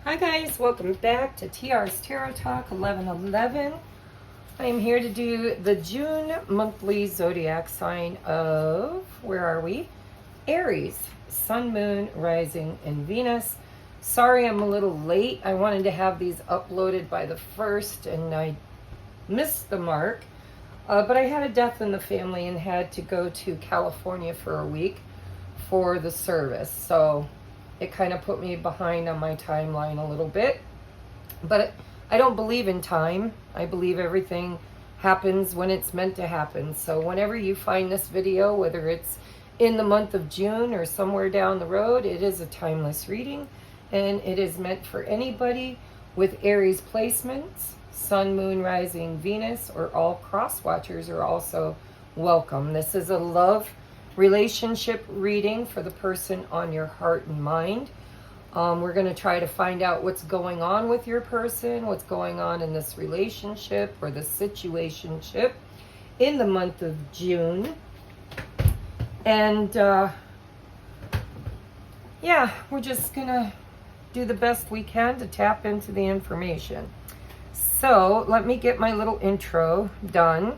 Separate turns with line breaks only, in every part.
Hi guys, welcome back to TR's Tarot Talk 1111. I am here to do the June monthly zodiac sign of, where are we? Aries, Sun, Moon, Rising, and Venus. Sorry I'm a little late. I wanted to have these uploaded by the 1st and I missed the mark. But I had a death in the family and had to go to California for a week for the service. So it kind of put me behind on my timeline a little bit. But I don't believe in time. I believe everything happens when it's meant to happen. So whenever you find this video, whether it's in the month of June or somewhere down the road, it is a timeless reading. And it is meant for anybody with Aries placements. Sun, Moon, Rising, Venus, or all cross watchers are also welcome. This is a love relationship reading for the person on your heart and mind. We're going to try to find out what's going on with your person, what's going on in this relationship or this situationship in the month of June. And yeah, we're just going to do the best we can to tap into the information. So let me get my little intro done.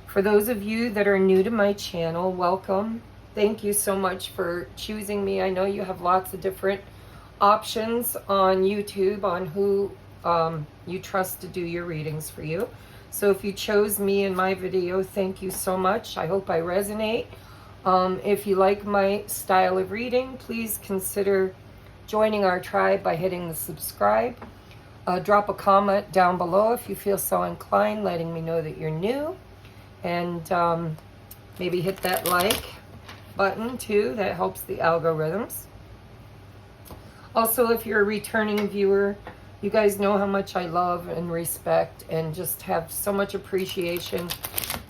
For those of you that are new to my channel, welcome. Thank you so much for choosing me. I know you have lots of different options on YouTube on who you trust to do your readings for you. So if you chose me in my video, thank you so much. I hope I resonate. If you like my style of reading, please consider joining our tribe by hitting the subscribe. Drop a comment down below if you feel so inclined, letting me know that you're new. And maybe hit that like button too. That helps the algorithms. Also, if you're a returning viewer, you guys know how much I love and respect and just have so much appreciation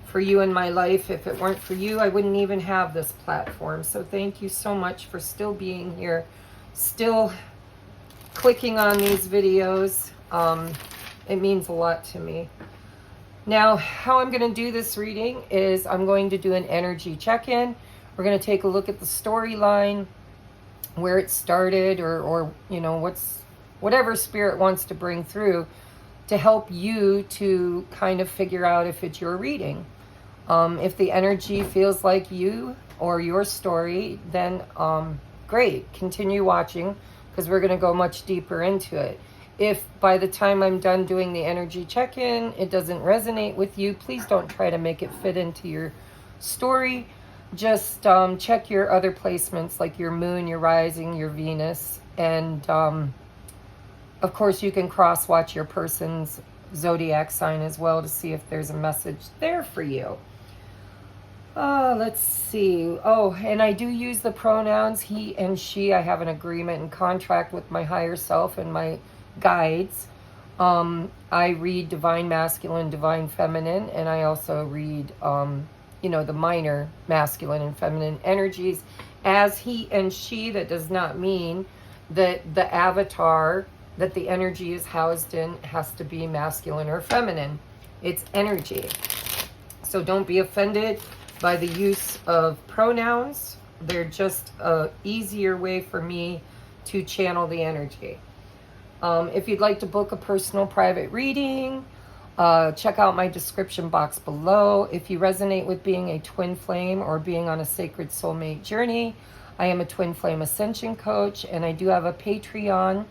for you in my life. If it weren't for you, I wouldn't even have this platform. So thank you so much for still being here, still clicking on these videos. It means a lot to me. Now, how I'm going to do this reading is I'm going to do an energy check-in. We're going to take a look at the storyline, where it started, or you know, whatever spirit wants to bring through to help you to kind of figure out if it's your reading. If the energy feels like you or your story, then great, continue watching because we're going to go much deeper into it. If by the time I'm done doing the energy check-in, it doesn't resonate with you, please don't try to make it fit into your story. Just check your other placements like your moon, your rising, your Venus. And of course, you can cross-watch your person's zodiac sign as well to see if there's a message there for you. Let's see. Oh, and I do use the pronouns he and she. I have an agreement and contract with my higher self and my guides. I read divine masculine, divine feminine, and I also read you know, the minor masculine and feminine energies as he and she. That does not mean that the avatar that the energy is housed in has to be masculine or feminine. It's energy. So don't be offended by the use of pronouns. They're just a easier way for me to channel the energy. If you'd like to book a personal private reading, check out my description box below. If you resonate with being a twin flame or being on a sacred soulmate journey, I am a twin flame ascension coach, and I do have a Patreon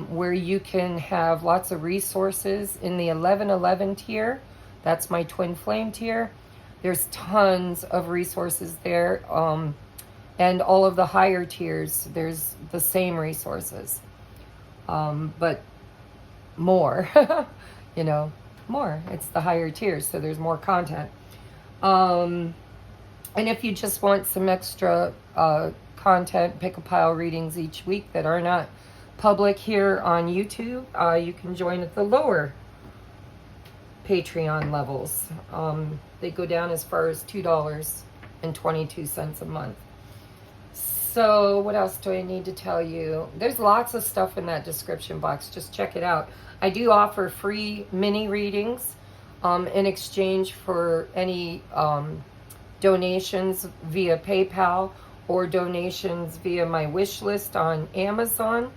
where you can have lots of resources in the 1111 tier. That's my twin flame tier. There's tons of resources there. And all of the higher tiers, there's the same resources. But more, you know, more. It's the higher tiers, so there's more content. And if you just want some extra content, pick a pile readings each week that are not public here on YouTube, you can join at the lower Patreon levels. They go down as far as $2.22 a month. So what else do I need to tell you? There's lots of stuff in that description box. Just check it out. I do offer free mini readings in exchange for any donations via PayPal or donations via my wish list on Amazon.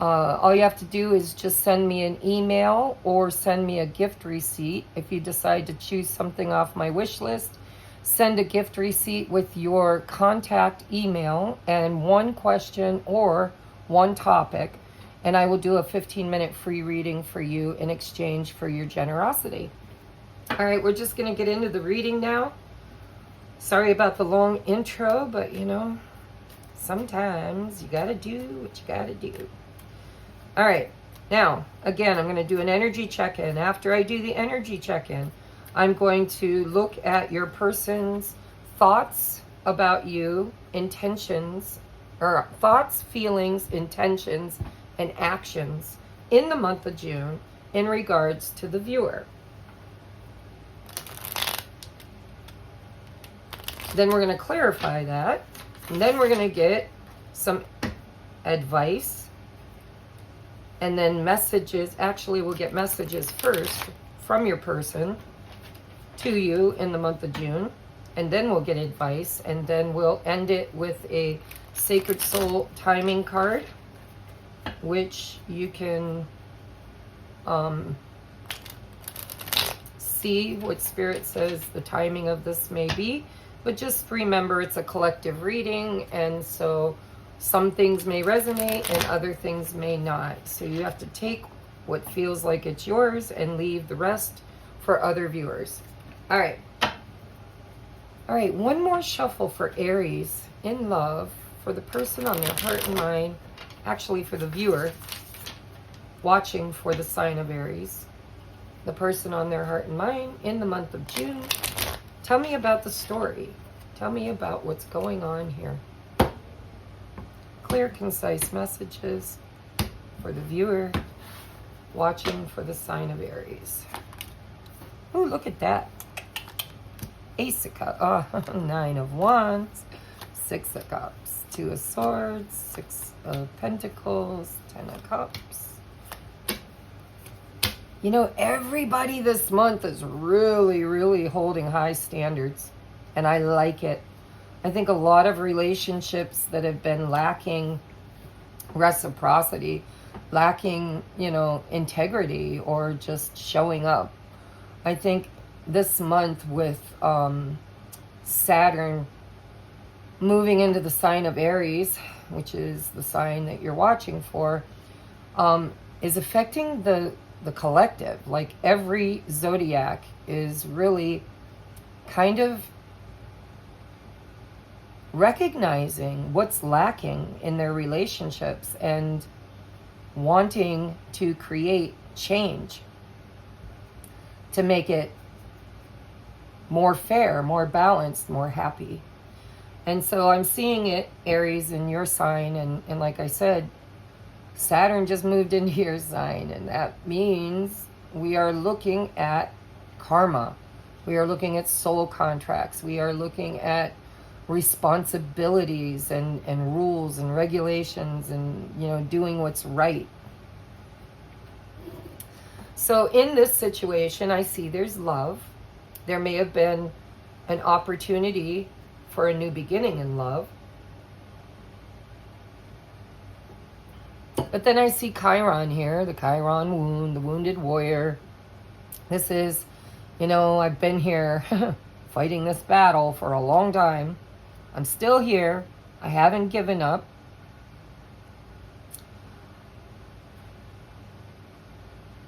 All you have to do is just send me an email or send me a gift receipt. If you decide to choose something off my wish list, send a gift receipt with your contact email and one question or one topic, and I will do a 15-minute free reading for you in exchange for your generosity. All right, we're just going to get into the reading now. Sorry about the long intro, but you know, sometimes you got to do what you got to do. All right, now, again, I'm going to do an energy check-in. After I do the energy check-in, I'm going to look at your person's thoughts about you, intentions, or thoughts, feelings, intentions, and actions in the month of June in regards to the viewer. Then we're going to clarify that, and then we're going to get some advice, and then messages. Actually, we'll get messages first from your person to you in the month of June, and then we'll get advice, and then we'll end it with a Sacred Soul timing card, which you can see what Spirit says the timing of this may be. But just remember, it's a collective reading, and so some things may resonate and other things may not. So you have to take what feels like it's yours and leave the rest for other viewers. All right. All right, one more shuffle for Aries in love, for the person on their heart and mind, actually for the viewer watching for the sign of Aries. The person on their heart and mind in the month of June. Tell me about the story. Tell me about what's going on here. Clear, concise messages for the viewer watching for the sign of Aries. Oh, look at that. Ace of Cups. Oh, 9 of Wands. 6 of Cups. 2 of Swords. 6 of Pentacles. 10 of Cups. You know, everybody this month is really, really holding high standards. And I like it. I think a lot of relationships that have been lacking reciprocity, lacking, you know, integrity or just showing up. I think this month with Saturn moving into the sign of Aries, which is the sign that you're watching for, is affecting the collective. Like every zodiac is really kind of recognizing what's lacking in their relationships and wanting to create change to make it more fair, more balanced, more happy. And so I'm seeing it, Aries, in your sign, and like I said, Saturn just moved into your sign, and that means we are looking at karma. We are looking at soul contracts. We are looking at responsibilities and rules and regulations and, you know, doing what's right. So in this situation, I see there's love. There may have been an opportunity for a new beginning in love. But then I see Chiron here, the Chiron wound, the wounded warrior. This is, you know, I've been here fighting this battle for a long time. I'm still here. I haven't given up.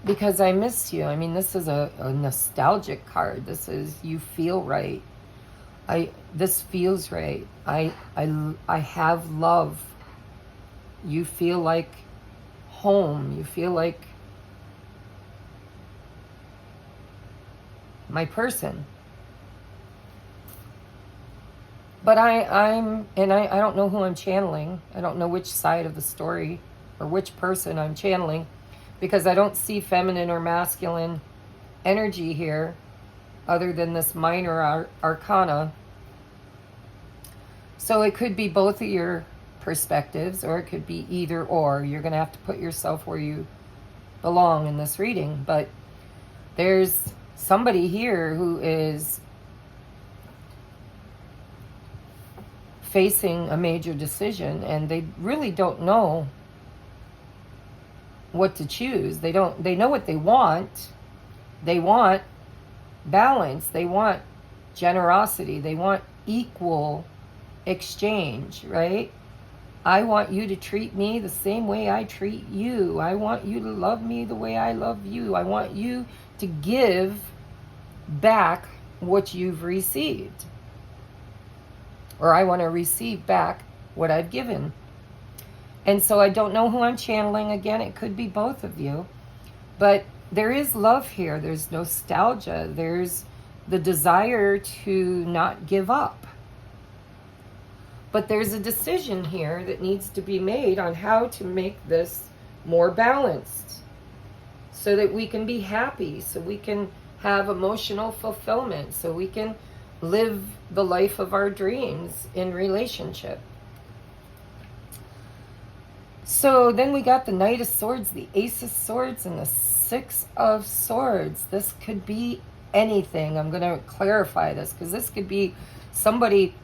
Because I missed you. I mean, this is a nostalgic card. This is, you feel right. This feels right. I have love. You feel like home. You feel like my person. But I don't know who I'm channeling. I don't know which side of the story or which person I'm channeling, because I don't see feminine or masculine energy here other than this minor arcana. So it could be both of your perspectives, or it could be either or. You're going to have to put yourself where you belong in this reading. But there's somebody here who is facing a major decision, and they really don't know what to choose. They know what they want. They want balance. They want generosity. They want equal exchange, right? I want you to treat me the same way I treat you. I want you to love me the way I love you. I want you to give back what you've received. Or I want to receive back what I've given. And so I don't know who I'm channeling. Again, it could be both of you. But there is love here. There's nostalgia. There's the desire to not give up. But there's a decision here that needs to be made on how to make this more balanced so that we can be happy, so we can have emotional fulfillment, so we can live the life of our dreams in relationship. So then we got the Knight of Swords, the Ace of Swords, and the Six of Swords. This could be anything. I'm going to clarify this because this could be somebody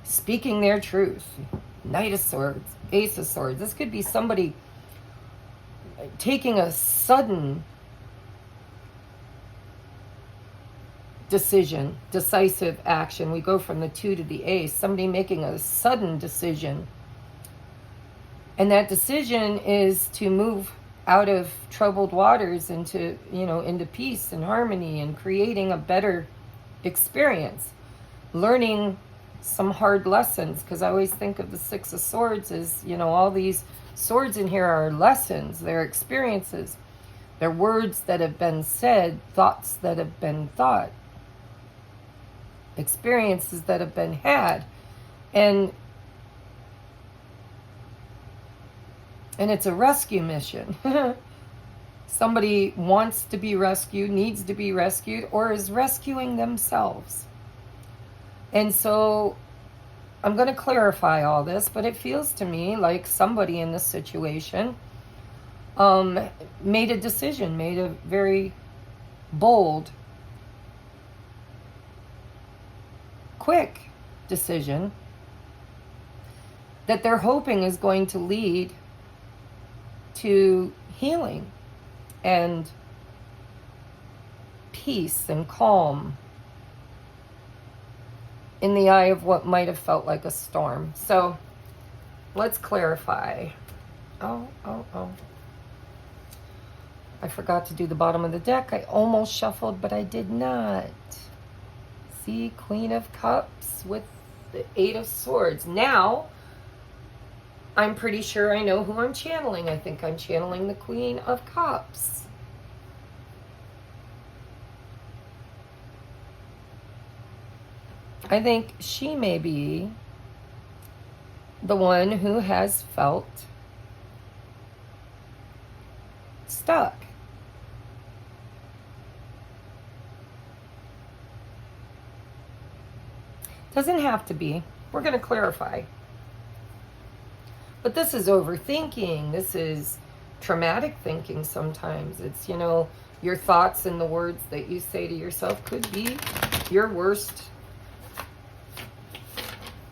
speaking their truth. Knight of Swords, Ace of Swords. This could be somebody taking a sudden decision, decisive action. We go from the 2 to the Ace. Somebody making a sudden decision. And that decision is to move out of troubled waters into, into peace and harmony and creating a better experience. Learning some hard lessons, because I always think of the Six of Swords as, all these swords in here are lessons, they're experiences, they're words that have been said, thoughts that have been thought, experiences that have been had, and it's a rescue mission. Somebody wants to be rescued, needs to be rescued, or is rescuing themselves. And so I'm going to clarify all this, but it feels to me like somebody in this situation made a decision, made a very bold, quick decision that they're hoping is going to lead to healing and peace and calm in the eye of what might have felt like a storm. So let's clarify. Oh. I forgot to do the bottom of the deck. I almost shuffled, but I did not. See, Queen of Cups with the Eight of Swords. Now, I'm pretty sure I know who I'm channeling. I think I'm channeling the Queen of Cups. I think she may be the one who has felt stuck. Doesn't have to be. We're going to clarify. But this is overthinking. This is traumatic thinking sometimes. It's, your thoughts and the words that you say to yourself could be your worst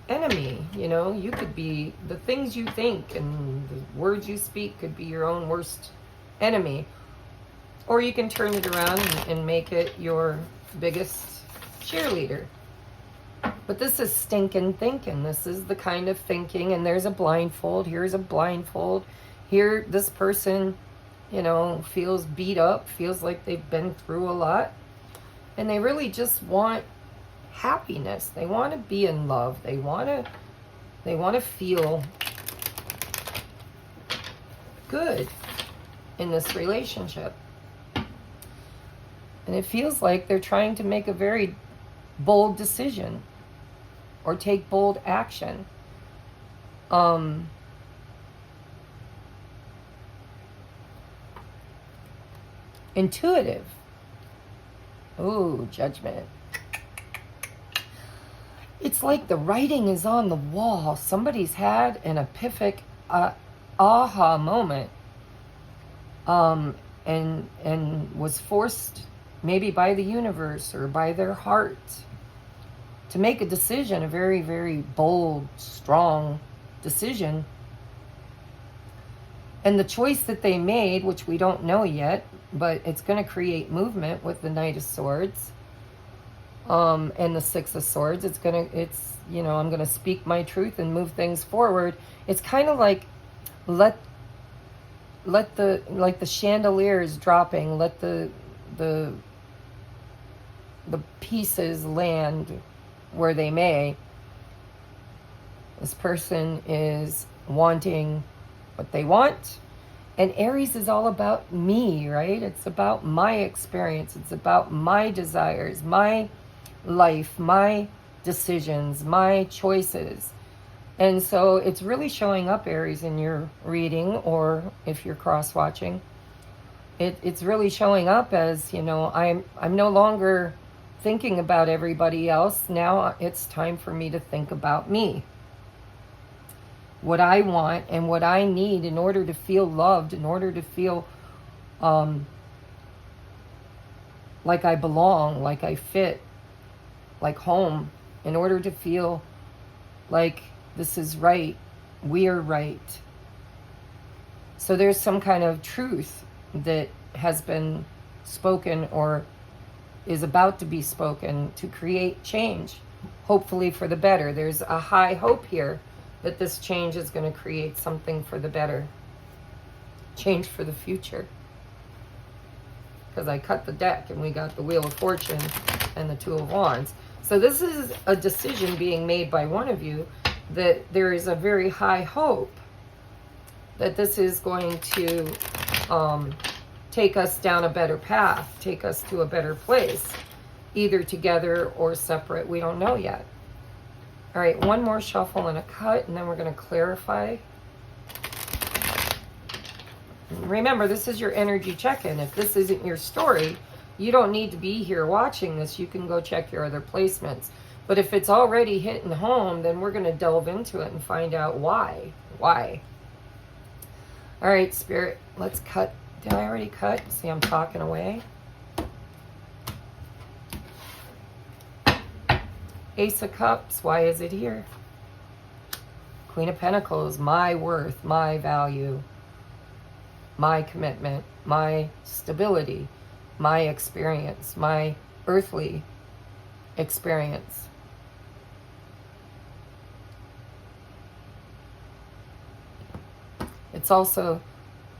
enemy. You could be, the things you think and the words you speak could be your own worst enemy. Or you can turn it around and make it your biggest cheerleader. But this is stinking thinking. This is the kind of thinking, and there's a blindfold. Here's a blindfold. Here, this person, feels beat up, feels like they've been through a lot. And they really just want happiness. They want to be in love. They want to feel good in this relationship. And it feels like they're trying to make a very bold decision or take bold action. Intuitive. Ooh, Judgment. It's like the writing is on the wall. Somebody's had an epiphanic aha moment, and was forced maybe by the universe or by their heart to make a decision, a very, very bold, strong decision. And the choice that they made, which we don't know yet, but it's going to create movement with the Knight of Swords and the Six of Swords. I'm going to speak my truth and move things forward. It's kind of like let the chandelier is dropping, let the pieces land where they may. This person is wanting what they want. And Aries is all about me, right? It's about my experience. It's about my desires, my life, my decisions, my choices. And so it's really showing up, Aries, in your reading, or if you're cross-watching. It's really showing up as, I'm no longer thinking about everybody else. Now it's time for me to think about me. What I want and what I need in order to feel loved, in order to feel like I belong, like I fit, like home, in order to feel like this is right, we're right. So there's some kind of truth that has been spoken or is about to be spoken to create change, hopefully for the better. There's a high hope here that this change is going to create something for the better. Change for the future. Because I cut the deck and we got the Wheel of Fortune and the Two of Wands. So this is a decision being made by one of you that there is a very high hope that this is going to take us down a better path, take us to a better place, either together or separate. We don't know yet. All right, one more shuffle and a cut, and then we're going to clarify. Remember, this is your energy check-in. If this isn't your story, you don't need to be here watching this. You can go check your other placements. But if it's already hitting home, then we're going to delve into it and find out why. Why? All right, Spirit, let's cut. Did I already cut? See, I'm talking away. Ace of Cups, why is it here? Queen of Pentacles, my worth, my value, my commitment, my stability, my experience, my earthly experience. It's also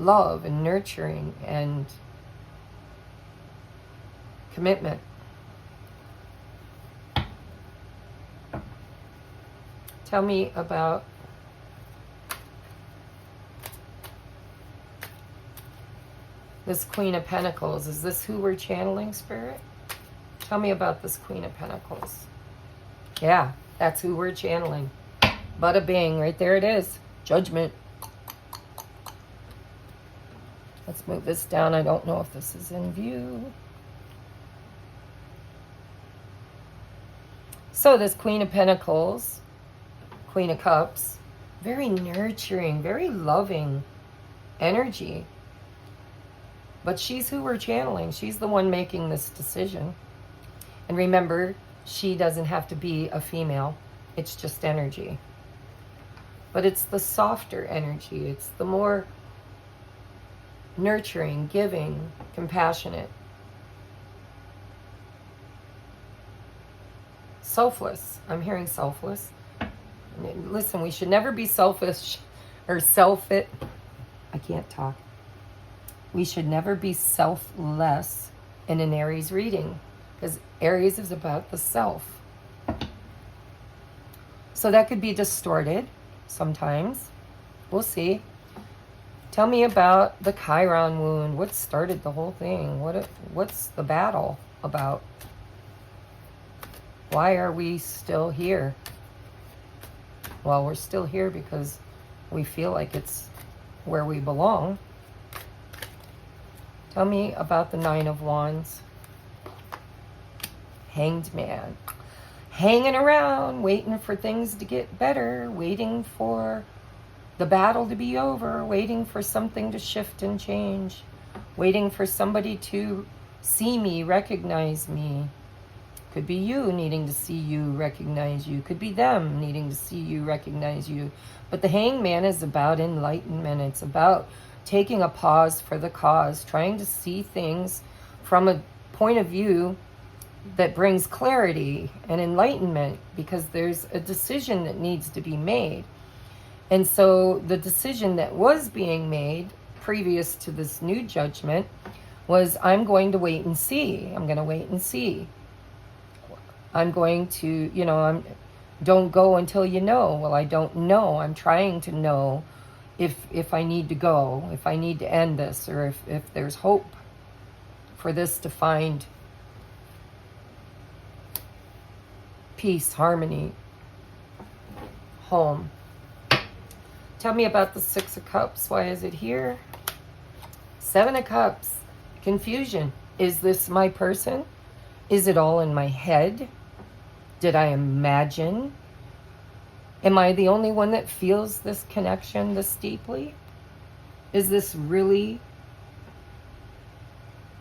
love and nurturing and commitment. Tell me about this Queen of Pentacles. Is this who we're channeling, Spirit? Tell me about this Queen of Pentacles. Yeah, that's who we're channeling. Bada bing, right there it is. Judgment. Let's move this down. I don't know if this is in view. So this Queen of Pentacles, Queen of Cups, very nurturing, very loving energy. But she's who we're channeling. She's the one making this decision. And remember, she doesn't have to be a female. It's just energy. But it's the softer energy. It's the more nurturing, giving, compassionate, selfless. I'm hearing selfless. Listen, we should never be selfish or self-it. I can't talk. We should never be selfless in an Aries reading, because Aries is about the self. So that could be distorted sometimes. We'll see. Tell me about the Chiron wound. What started the whole thing? What's the battle about? Why are we still here? Well, we're still here because we feel like it's where we belong. Tell me about the Nine of Wands. Hanged Man. Hanging around, waiting for things to get better, waiting for the battle to be over, waiting for something to shift and change, waiting for somebody to see me, recognize me. Could be you needing to see you, recognize you. Could be them needing to see you, recognize you. But the Hanged Man is about enlightenment. It's about taking a pause for the cause, trying to see things from a point of view that brings clarity and enlightenment, because there's a decision that needs to be made. And so the decision that was being made previous to this new judgment was, I'm going to wait and see. I'm going to wait and see. I'm going to, don't go until you know. Well, I don't know. I'm trying to know if I need to go, if I need to end this, or if there's hope for this to find peace, harmony, home. Tell me about the Six of Cups. Why is it here? Seven of Cups. Confusion. Is this my person? Is it all in my head? Did I imagine? Am I the only one that feels this connection this deeply? Is this really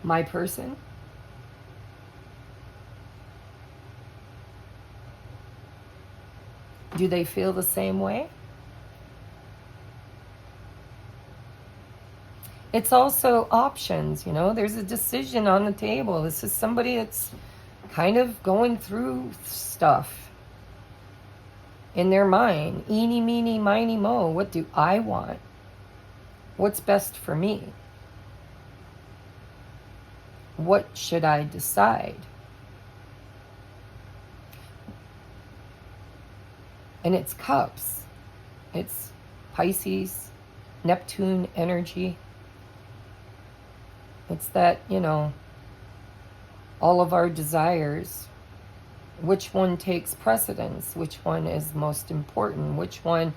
my person? Do they feel the same way? It's also options, there's a decision on the table. This is somebody that's kind of going through stuff in their mind. Eeny, meeny, miny, mo. What do I want? What's best for me? What should I decide? And it's cups. It's Pisces, Neptune energy. It's that, all of our desires, which one takes precedence, which one is most important, which one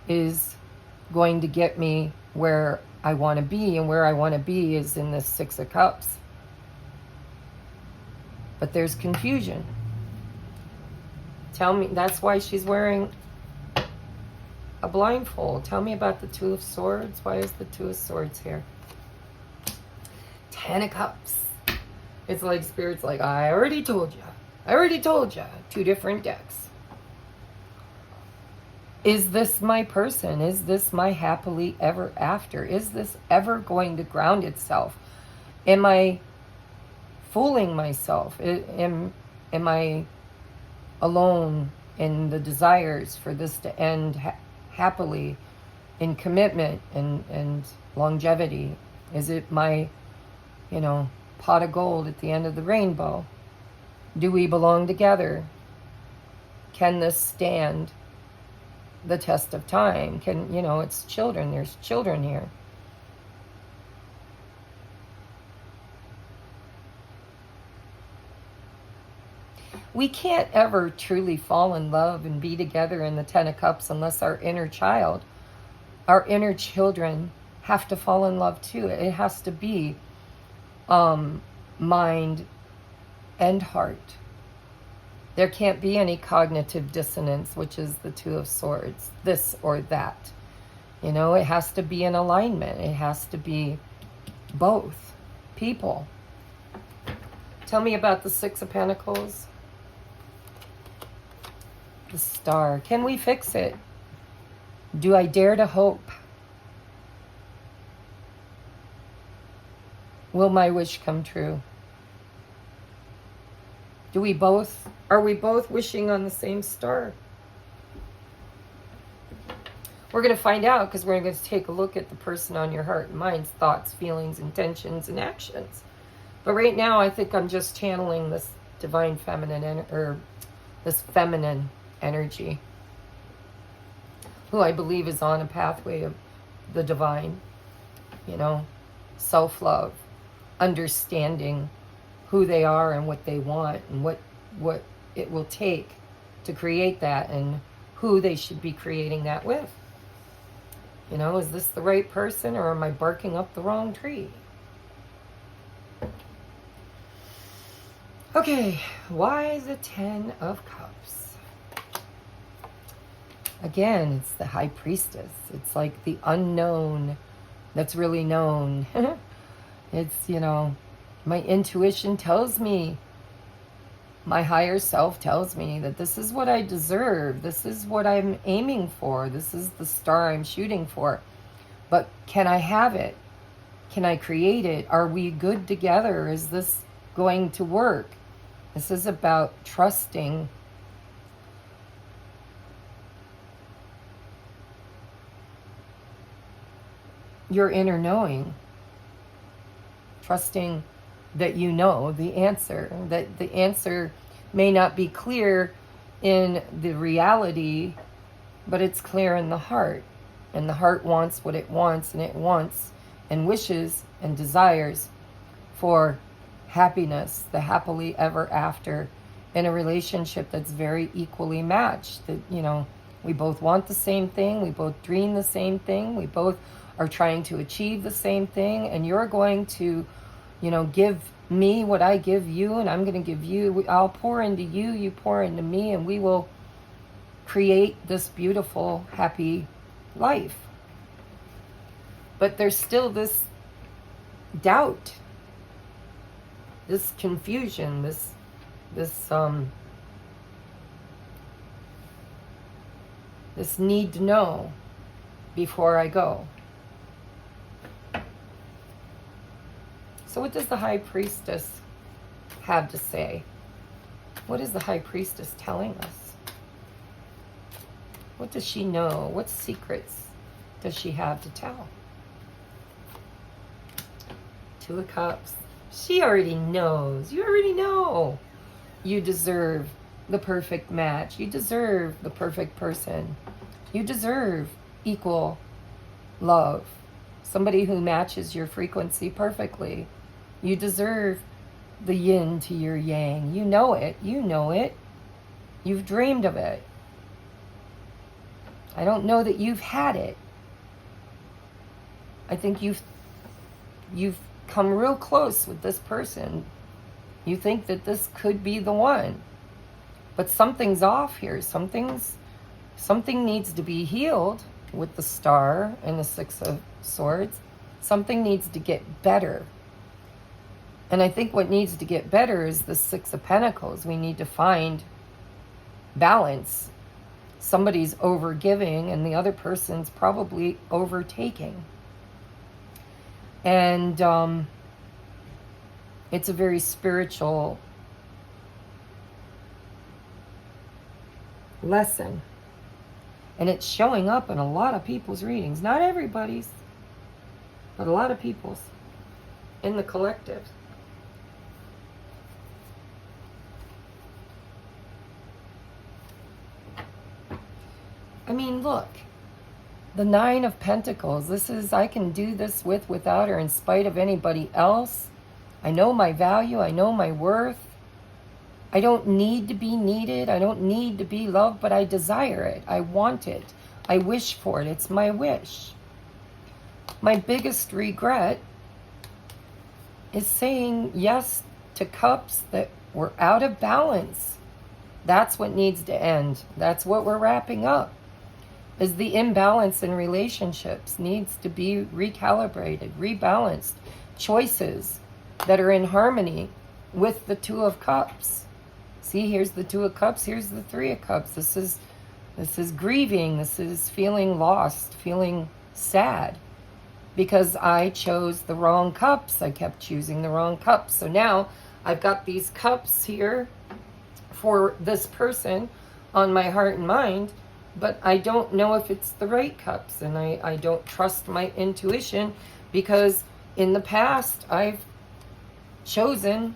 is going to get me where I want to be, and where I want to be is in this Six of Cups. But there's confusion. Tell me, that's why she's wearing a blindfold. Tell me about the Two of Swords. Why is the Two of Swords here? Ten of Cups. It's like Spirit's like, I already told you. I already told you. Two different decks. Is this my person? Is this my happily ever after? Is this ever going to ground itself? Am I fooling myself? Am I alone in the desires for this to end happily, in commitment and longevity? Is it my pot of gold at the end of the rainbow? Do we belong together? Can this stand the test of time? It's children. There's children here. We can't ever truly fall in love and be together in the Ten of Cups unless our inner child, our inner children have to fall in love too. It has to be mind and heart. There can't be any cognitive dissonance, which is the Two of Swords, this or that. It has to be in alignment. It has to be both people. Tell me about the Six of Pentacles. The Star. Can we fix it? Do I dare to hope? Will my wish come true? Are we both wishing on the same star? We're going to find out, because we're going to take a look at the person on your heart and mind, thoughts, feelings, intentions, and actions. But right now, I think I'm just channeling this divine feminine, this feminine energy, who I believe is on a pathway of the divine, self-love, understanding who they are and what they want, and what it will take to create that, and who they should be creating that with. Is this the right person, or am I barking up the wrong tree? Okay, why the Ten of Cups? Again, it's the High Priestess. It's like the unknown that's really known. It's, my intuition tells me, my higher self tells me that this is what I deserve. This is what I'm aiming for. This is the star I'm shooting for. But can I have it? Can I create it? Are we good together? Is this going to work? This is about trusting your inner knowing. Trusting that you know the answer. That the answer may not be clear in the reality, but it's clear in the heart. And the heart wants what it wants, and it wants and wishes and desires for happiness, the happily ever after, in a relationship that's very equally matched. That, you know, we both want the same thing, we both dream the same thing, we both are trying to achieve the same thing, and you're going to, you know, give me what I give you, and I'm going to give you, I'll pour into you, you pour into me, and we will create this beautiful, happy life. But there's still this doubt, this confusion, this need to know before I go. So what does the High Priestess have to say? What is the High Priestess telling us? What does she know? What secrets does she have to tell? Two of Cups. She already knows. You already know. You deserve the perfect match. You deserve the perfect person. You deserve equal love. Somebody who matches your frequency perfectly. You deserve the yin to your yang. You know it. You know it. You've dreamed of it. I don't know that you've had it. I think you've come real close with this person. You think that this could be the one. But something's off here. Something needs to be healed with the Star and the Six of Swords. Something needs to get better. And I think what needs to get better is the Six of Pentacles. We need to find balance. Somebody's overgiving and the other person's probably overtaking. And it's a very spiritual lesson. And it's showing up in a lot of people's readings. Not everybody's, but a lot of people's in the collective. I mean, look. The Nine of Pentacles. This is, I can do this with, without, or in spite of anybody else. I know my value. I know my worth. I don't need to be needed. I don't need to be loved, but I desire it. I want it. I wish for it. It's my wish. My biggest regret is saying yes to cups that were out of balance. That's what needs to end. That's what we're wrapping up. Is the imbalance in relationships needs to be recalibrated, rebalanced. Choices that are in harmony with the Two of Cups. See, here's the Two of Cups, here's the Three of Cups. This is grieving, this is feeling lost, feeling sad. Because I chose the wrong cups. I kept choosing the wrong cups. So now I've got these cups here for this person on my heart and mind. But I don't know if it's the right cups, and I don't trust my intuition because in the past I've chosen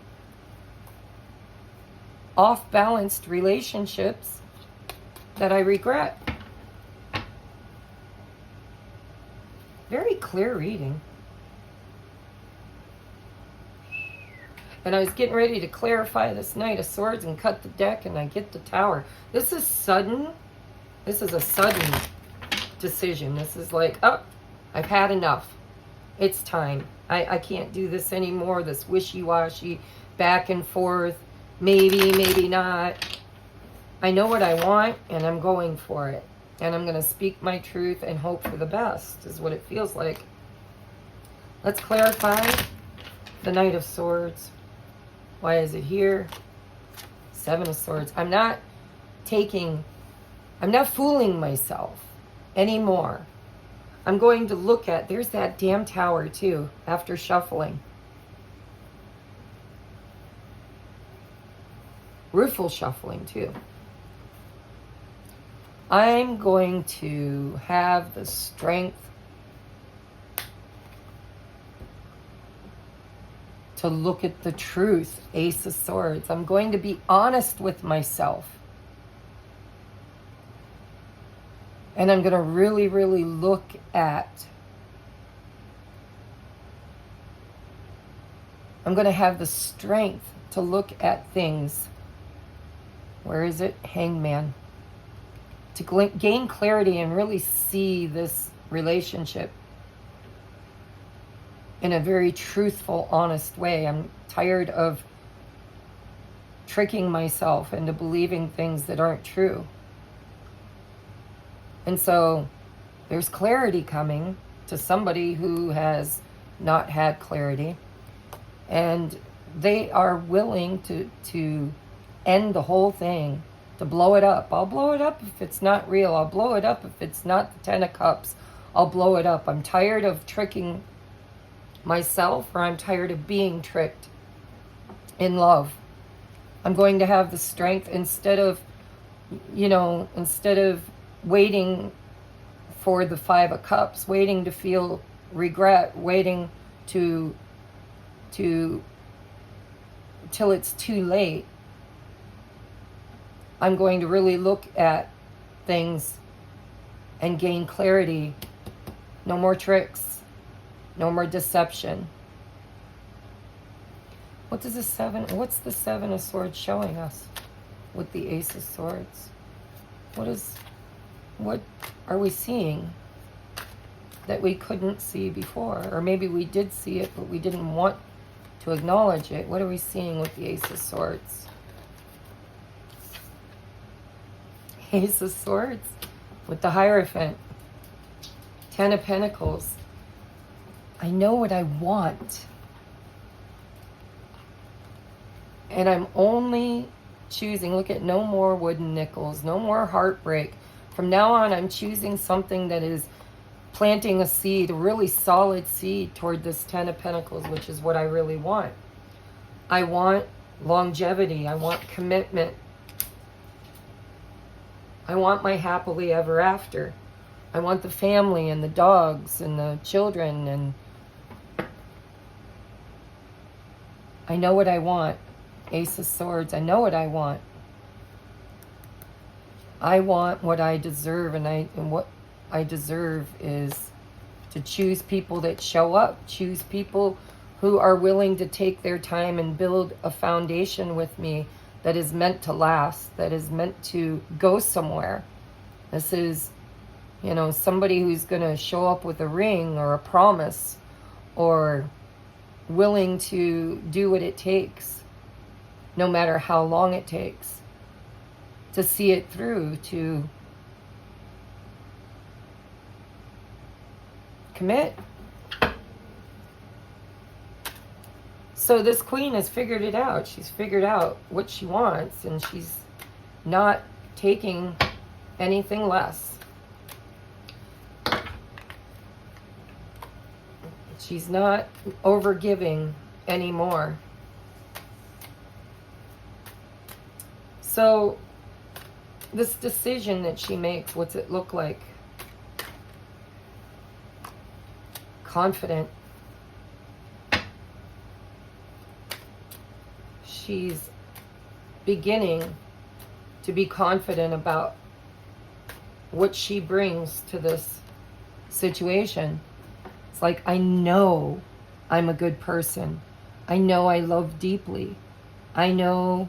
off-balanced relationships that I regret. Very clear reading. And I was getting ready to clarify this Knight of Swords and cut the deck, and I get the Tower. This is sudden. This is a sudden decision. This is like, oh, I've had enough. It's time. I can't do this anymore. This wishy-washy, back and forth, maybe, maybe not. I know what I want, and I'm going for it. And I'm going to speak my truth and hope for the best, is what it feels like. Let's clarify the Knight of Swords. Why is it here? Seven of Swords. I'm not fooling myself anymore. I'm going to look at, there's that damn tower too, after shuffling. Rueful shuffling too. I'm going to have the strength to look at the truth, Ace of Swords. I'm going to be honest with myself. And I'm going to really, really look at, I'm going to have the strength to look at things. Where is it? Hangman. To gain clarity and really see this relationship in a very truthful, honest way. I'm tired of tricking myself into believing things that aren't true. And so there's clarity coming to somebody who has not had clarity. And they are willing to end the whole thing, to blow it up. I'll blow it up if it's not real. I'll blow it up if it's not the Ten of Cups. I'll blow it up. I'm tired of tricking myself, or I'm tired of being tricked in love. I'm going to have the strength instead of waiting for the Five of Cups, waiting to feel regret, waiting till it's too late. I'm going to really look at things and gain clarity. No more tricks. No more deception. What's the Seven of Swords showing us with the Ace of Swords? What are we seeing that we couldn't see before? Or maybe we did see it, but we didn't want to acknowledge it. What are we seeing with the Ace of Swords? Ace of Swords with the Hierophant. Ten of Pentacles. I know what I want. And I'm only choosing, look at no more wooden nickels, no more heartbreak. From now on, I'm choosing something that is planting a seed, a really solid seed toward this Ten of Pentacles, which is what I really want. I want longevity. I want commitment. I want my happily ever after. I want the family and the dogs and the children, and I know what I want. Ace of Swords, I know what I want. I want what I deserve, and what I deserve is to choose people that show up, choose people who are willing to take their time and build a foundation with me that is meant to last, that is meant to go somewhere. This is, somebody who's going to show up with a ring or a promise, or willing to do what it takes, no matter how long it takes, to see it through, to commit. So this queen has figured it out. She's figured out what she wants, and she's not taking anything less. She's not overgiving anymore. So this decision that she makes, what's it look like? Confident. She's beginning to be confident about what she brings to this situation. It's like, I know I'm a good person. I know I love deeply. I know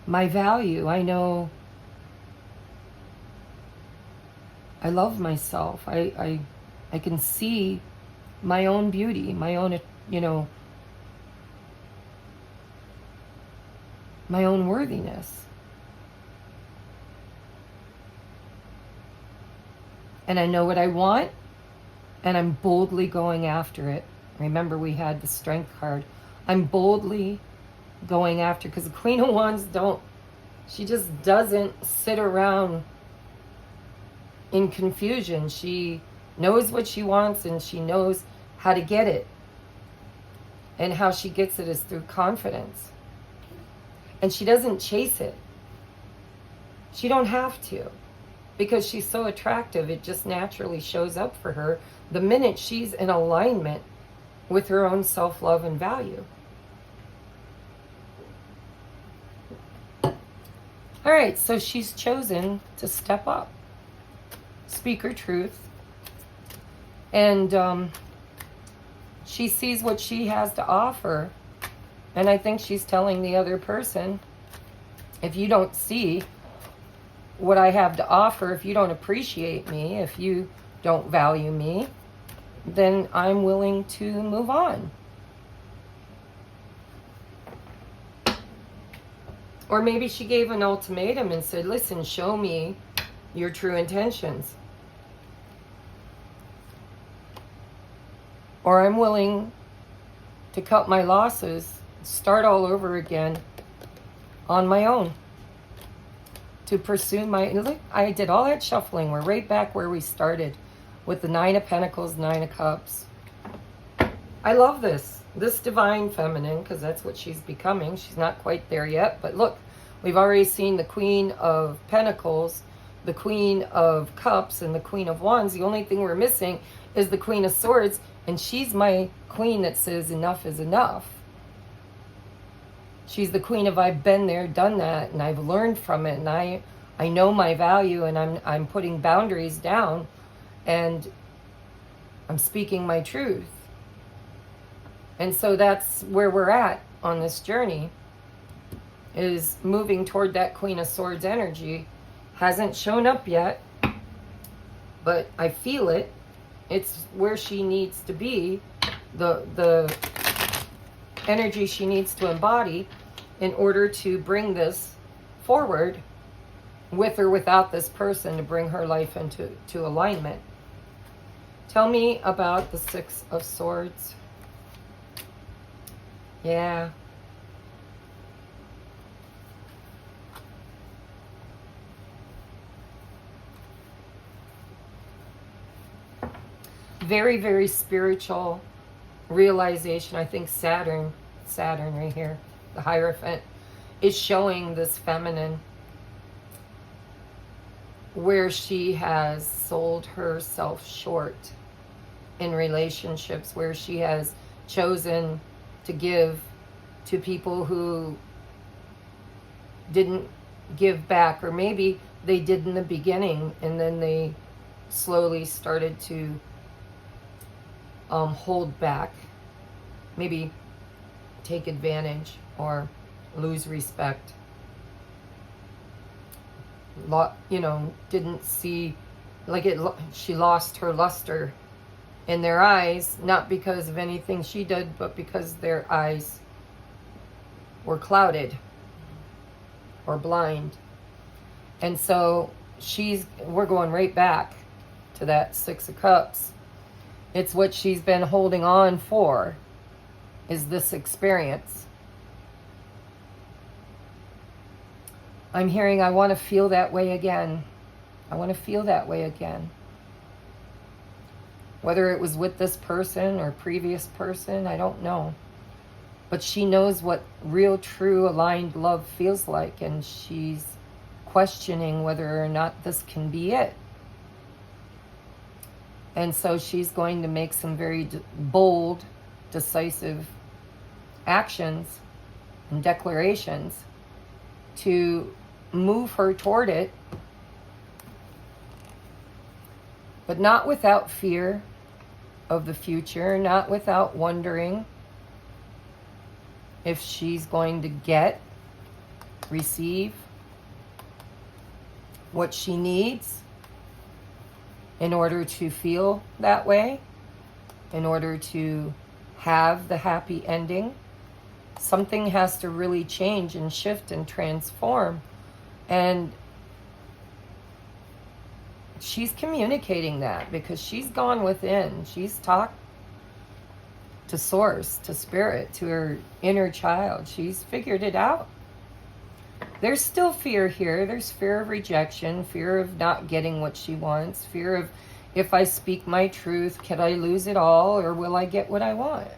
my value. I know I love myself. I can see my own beauty, my own, my own worthiness. And I know what I want, and I'm boldly going after it. Remember, we had the Strength card. I'm boldly going after, because the Queen of Wands she just doesn't sit around in confusion. She knows what she wants and she knows how to get it. And how she gets it is through confidence. And she doesn't chase it. She don't have to. Because she's so attractive, it just naturally shows up for her the minute she's in alignment with her own self-love and value. All right, so she's chosen to step up, speak her truth, and she sees what she has to offer. And I think she's telling the other person, if you don't see what I have to offer, if you don't appreciate me, if you don't value me, then I'm willing to move on. Or maybe she gave an ultimatum and said, listen, show me your true intentions. Or I'm willing to cut my losses, start all over again on my own. To pursue my, look, I did all that shuffling. We're right back where we started with the 9 of Pentacles, 9 of Cups. I love this divine feminine, because that's what she's becoming. She's not quite there yet, but look, we've already seen the Queen of Pentacles, the Queen of Cups, and the Queen of Wands. The only thing we're missing is the Queen of Swords, and she's my queen that says enough is enough. She's the queen of I've been there, done that, and I've learned from it, and I know my value, and I'm putting boundaries down, and I'm speaking my truth. And so that's where we're at on this journey, is moving toward that Queen of Swords energy. Hasn't shown up yet, but I feel it. It's where she needs to be, the energy she needs to embody in order to bring this forward, with or without this person, to bring her life into alignment. Tell me about the 6 of Swords. Yeah. Very, very spiritual realization. I think Saturn right here, the Hierophant, is showing this feminine where she has sold herself short in relationships, where she has chosen to give to people who didn't give back, or maybe they did in the beginning and then they slowly started to hold back, maybe take advantage or lose respect. Didn't see, like it. She lost her luster in their eyes, not because of anything she did, but because their eyes were clouded or blind. And so we're going right back to that 6 of Cups. It's what she's been holding on for, is this experience. I'm hearing, I want to feel that way again. I want to feel that way again. Whether it was with this person or previous person, I don't know. But she knows what real, true, aligned love feels like, and she's questioning whether or not this can be it. And so she's going to make some very bold, decisive actions and declarations to move her toward it, but not without fear of the future, not without wondering if she's going to receive what she needs in order to feel that way, in order to have the happy ending. Something has to really change and shift and transform. And she's communicating that because she's gone within. She's talked to Source, to Spirit, to her inner child. She's figured it out. There's still fear here. There's fear of rejection, fear of not getting what she wants, fear of, if I speak my truth, can I lose it all, or will I get what I want?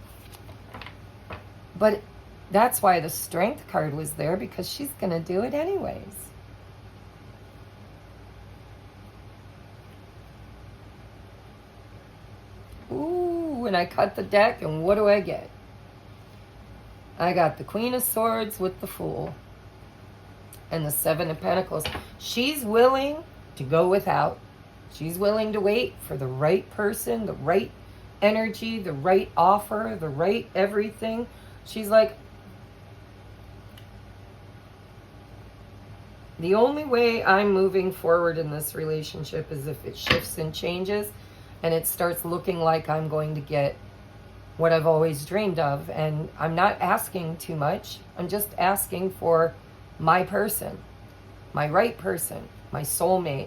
But that's why the Strength card was there, because she's going to do it anyways. Ooh, and I cut the deck, and what do I get? I got the Queen of Swords with the Fool. And the Seven of Pentacles. She's willing to go without. She's willing to wait for the right person, the right energy, the right offer, the right everything. She's like, the only way I'm moving forward in this relationship is if it shifts and changes and it starts looking like I'm going to get what I've always dreamed of. And I'm not asking too much. I'm just asking for my person, my right person, my soulmate,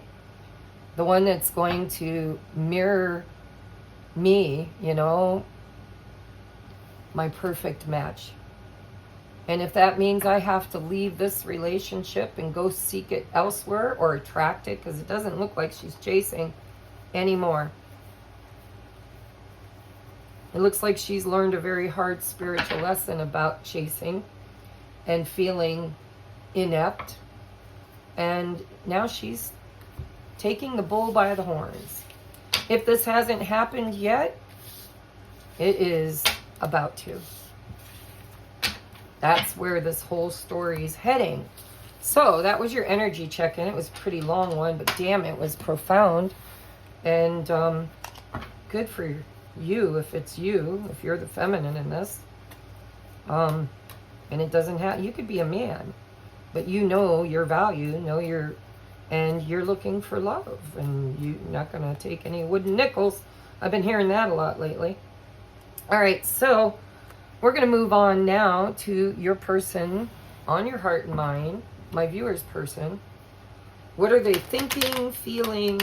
the one that's going to mirror me, you know, my perfect match. And if that means I have to leave this relationship and go seek it elsewhere or attract it, because it doesn't look like she's chasing anymore. It looks like she's learned a very hard spiritual lesson about chasing and feeling inept. And now she's taking the bull by the horns. If this hasn't happened yet, it is about to. That's where this whole story is heading. So that was your energy check-in. It was a pretty long one, but damn, it was profound. And good for you, if it's you, if you're the feminine in this. And it doesn't have, you could be a man, but you know your value, and you're looking for love, and you're not going to take any wooden nickels. I've been hearing that a lot lately. All right, so we're going to move on now to your person on your heart and mind, my viewer's person. What are they thinking, feeling?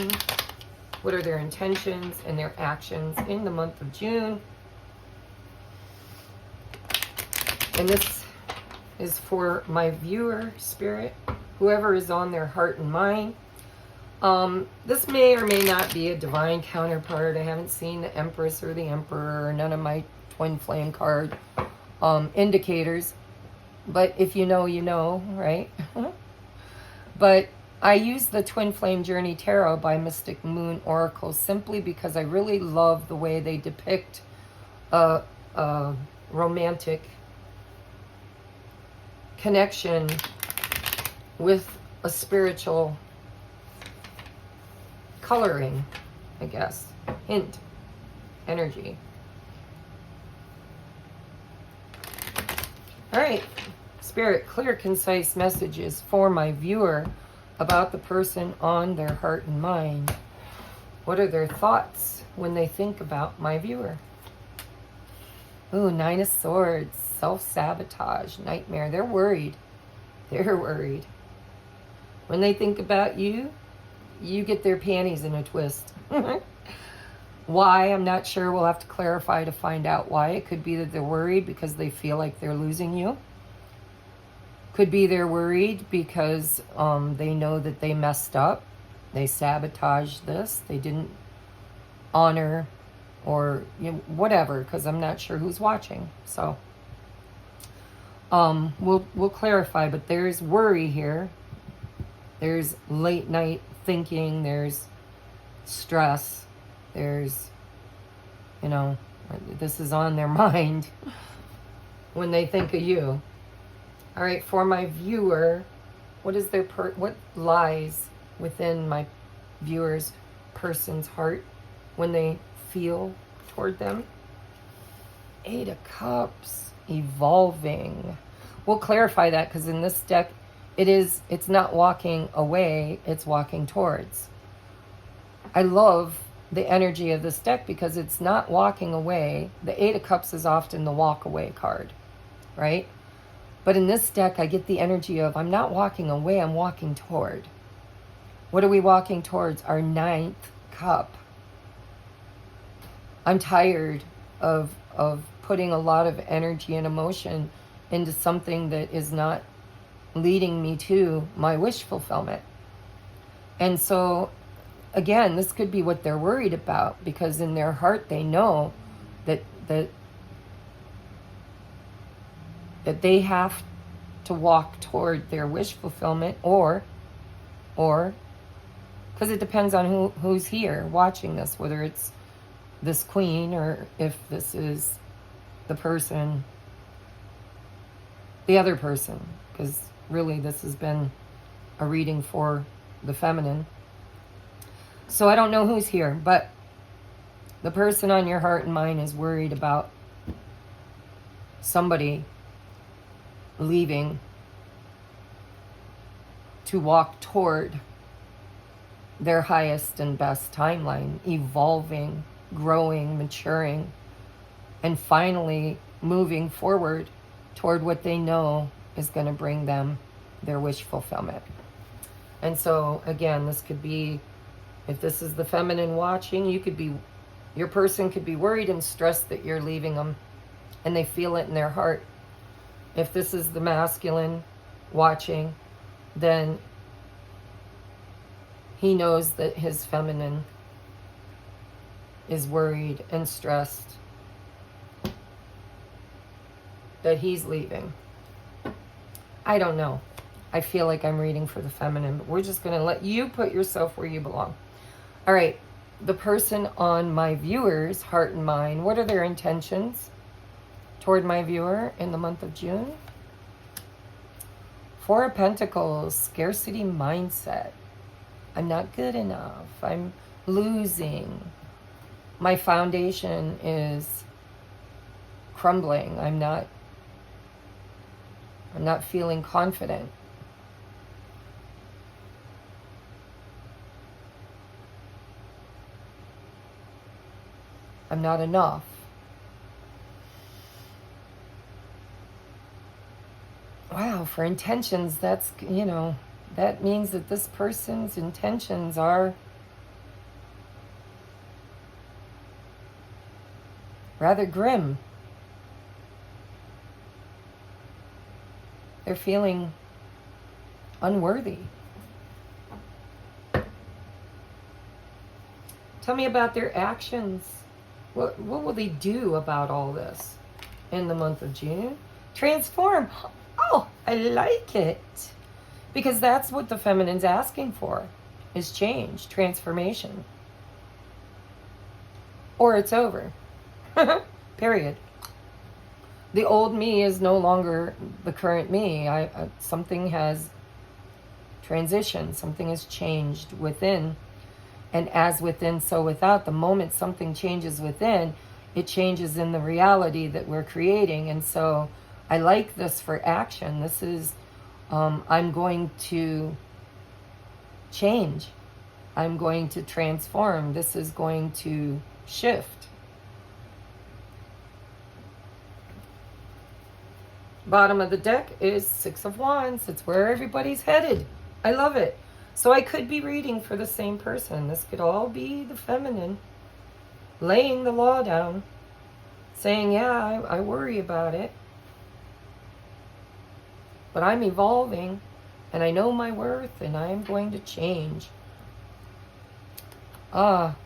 What are their intentions and their actions in the month of June? And this is for my viewer spirit, whoever is on their heart and mind. This may or may not be a divine counterpart. I haven't seen the Empress or the Emperor, or none of my twin flame card indicators. But if you know, you know, right? But I use the Twin Flame Journey Tarot by Mystic Moon Oracle simply because I really love the way they depict a romantic connection with a spiritual coloring, I guess, hint, energy. All right, Spirit, clear, concise messages for my viewer about the person on their heart and mind. What are their thoughts when they think about my viewer? Ooh, Nine of Swords, self-sabotage, nightmare. They're worried. They're worried. When they think about you, you get their panties in a twist. Why? I'm not sure. We'll have to clarify to find out why. It could be that they're worried because they feel like they're losing you. Could be they're worried because they know that they messed up. They sabotaged this. They didn't honor, or whatever, because I'm not sure who's watching. So we'll clarify, but there's worry here. There's late night thinking. There's stress. There's, this is on their mind when they think of you. All right, for my viewer, what is what lies within my viewer's person's heart when they feel toward them? Eight of Cups, evolving. We'll clarify that because in this deck, it's not walking away, it's walking towards. I love the energy of this deck because it's not walking away. The Eight of Cups is often the walk away card, right? But in this deck, I get the energy of I'm not walking away, I'm walking toward. What are we walking towards? Our ninth cup. I'm tired of putting a lot of energy and emotion into something that is not leading me to my wish fulfillment. And so, again, this could be what they're worried about, because in their heart they know that they have to walk toward their wish fulfillment, or because it depends on who's here watching this, whether it's this queen or if this is the person, the other person, because really this has been a reading for the feminine. So I don't know who's here, but the person on your heart and mind is worried about somebody leaving to walk toward their highest and best timeline, evolving, growing, maturing, and finally moving forward toward what they know is going to bring them their wish fulfillment. And so, again, this could be, if this is the feminine watching, your person could be worried and stressed that you're leaving them, and they feel it in their heart. If this is the masculine watching, then he knows that his feminine is worried and stressed that he's leaving. I don't know. I feel like I'm reading for the feminine, but we're just going to let you put yourself where you belong. All right. The person on my viewer's heart and mind, what are their intentions toward my viewer in the month of June? Four of Pentacles, scarcity mindset. I'm not good enough. I'm losing. My foundation is crumbling. I'm not feeling confident. I'm not enough. Wow, for intentions, that's, that means that this person's intentions are rather grim. They're feeling unworthy. Tell me about their actions. What will they do about all this in the month of June? Transform. Oh, I like it. Because that's what the feminine's asking for, is change, transformation. Or it's over. Period. The old me is no longer the current me. Something has transitioned. Something has changed within. And as within, so without. The moment something changes within, it changes in the reality that we're creating. And so I like this for action. This is, I'm going to change. I'm going to transform. This is going to shift. Bottom of the deck is Six of Wands. It's where everybody's headed. I love it. So I could be reading for the same person. This could all be the feminine laying the law down, saying, yeah, I worry about it, but I'm evolving, and I know my worth, and I'm going to change.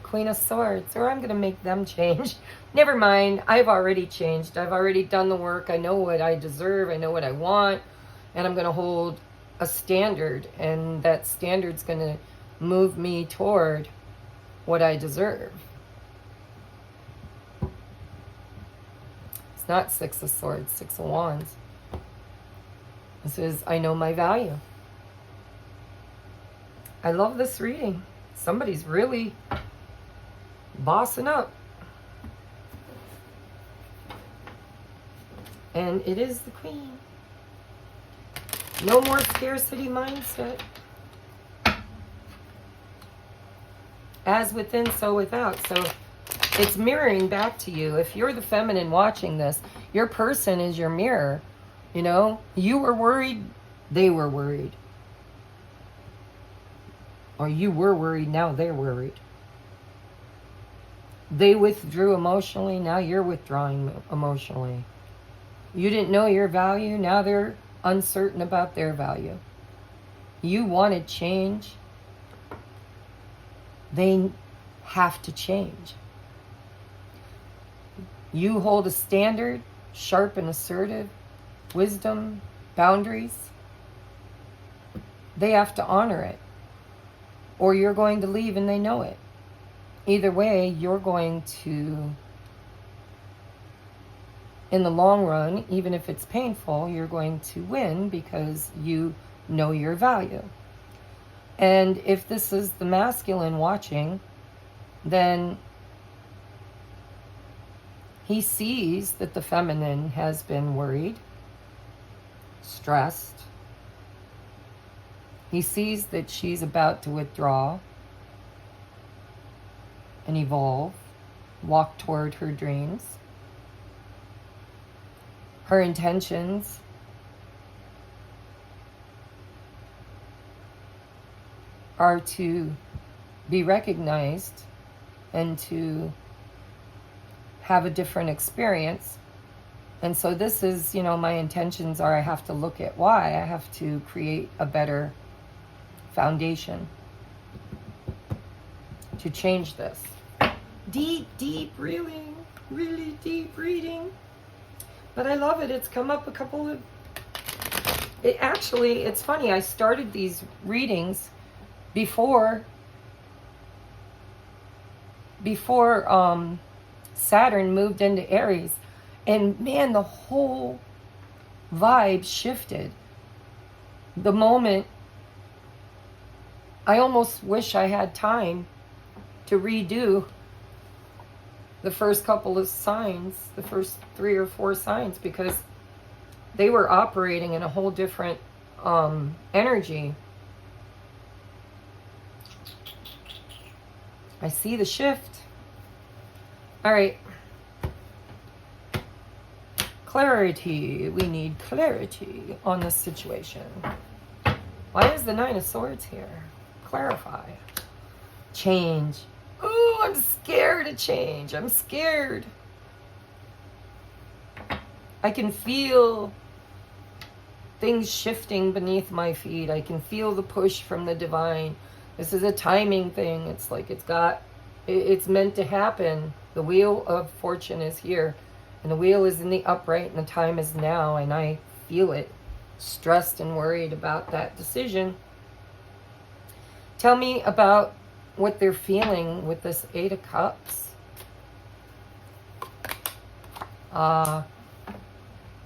Queen of Swords, or I'm going to make them change. Never mind, I've already changed. I've already done the work. I know what I deserve. I know what I want, and I'm going to hold a standard, and that standard's going to move me toward what I deserve. It's not Six of Swords, Six of Wands. This is, I know my value. I love this reading. Somebody's really bossing up. And it is the Queen. No more scarcity mindset. As within, so without. So it's mirroring back to you. If you're the feminine watching this, your person is your mirror. You were worried, they were worried. Or you were worried, now they're worried. They withdrew emotionally, now you're withdrawing emotionally. You didn't know your value, now they're uncertain about their value. You wanted change. They have to change. You hold a standard, sharp and assertive, wisdom, boundaries. They have to honor it, or you're going to leave and they know it. Either way, you're going to, in the long run, even if it's painful, you're going to win because you know your value. And if this is the masculine watching, then he sees that the feminine has been worried, stressed. He sees that she's about to withdraw and evolve, walk toward her dreams. Her intentions are to be recognized and to have a different experience. And so this is, my intentions are I have to look at why. I have to create a better foundation to change this. Deep, really deep reading. But I love it. It's come up a couple of... It's funny. I started these readings before Saturn moved into Aries. And man, the whole vibe shifted. The moment, I almost wish I had time to redo the first couple of signs, the first 3 or 4 signs, because they were operating in a whole different energy. I see the shift. All right. Clarity. We need clarity on this situation. Why is the 9 of Swords here? Clarify. Change. Oh, I'm scared of change. I'm scared. I can feel things shifting beneath my feet. I can feel the push from the divine. This is a timing thing. It's like it's meant to happen. The wheel of fortune is here. And the wheel is in the upright and the time is now. And I feel it. Stressed and worried about that decision. Tell me about what they're feeling with this 8 of Cups.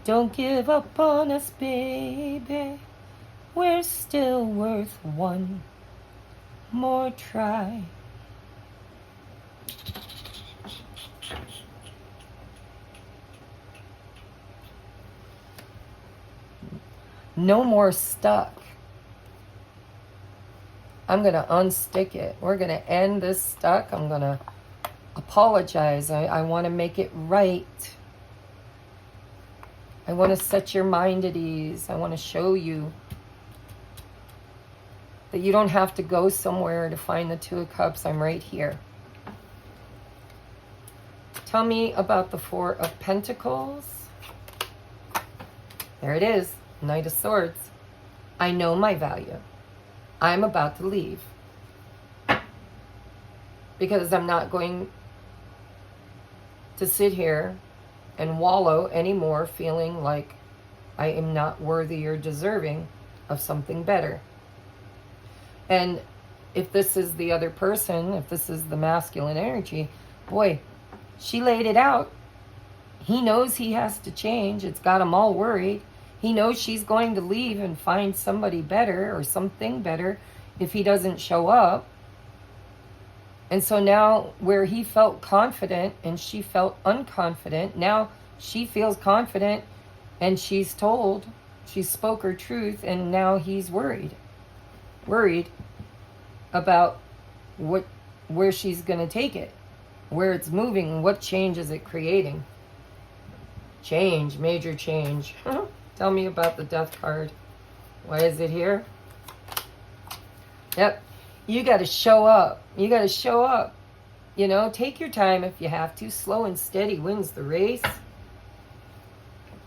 Don't give up on us, baby. We're still worth one more try. No more stuck. I'm going to unstick it. We're going to end this stuck. I'm going to apologize. I want to make it right. I want to set your mind at ease. I want to show you that you don't have to go somewhere to find the 2 of Cups. I'm right here. Tell me about the 4 of Pentacles. There it is. Knight of Swords. I know my value. I'm about to leave. Because I'm not going to sit here and wallow anymore feeling like I am not worthy or deserving of something better. And if this is the other person, if this is the masculine energy, boy, she laid it out. He knows he has to change. It's got him all worried. He knows she's going to leave and find somebody better or something better if he doesn't show up. And so now where he felt confident and she felt unconfident, now she feels confident and she's told, she spoke her truth, and now he's worried. Worried about where she's going to take it, where it's moving, what change is it creating. Change, major change. Tell me about the Death card. Why is it here? Yep. You got to show up. You got to show up. Take your time if you have to. Slow and steady wins the race.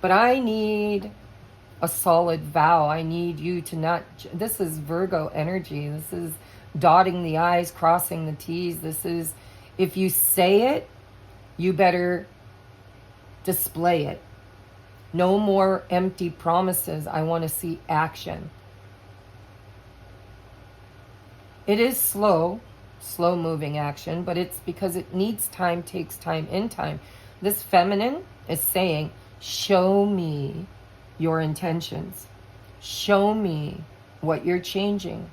But I need a solid vow. I need you to not, this is Virgo energy. This is dotting the I's, crossing the T's. This is, if you say it, you better display it. No more empty promises. I want to see action. It is slow moving action, but it's because it needs time, takes time, in time. This feminine is saying, show me your intentions. Show me what you're changing.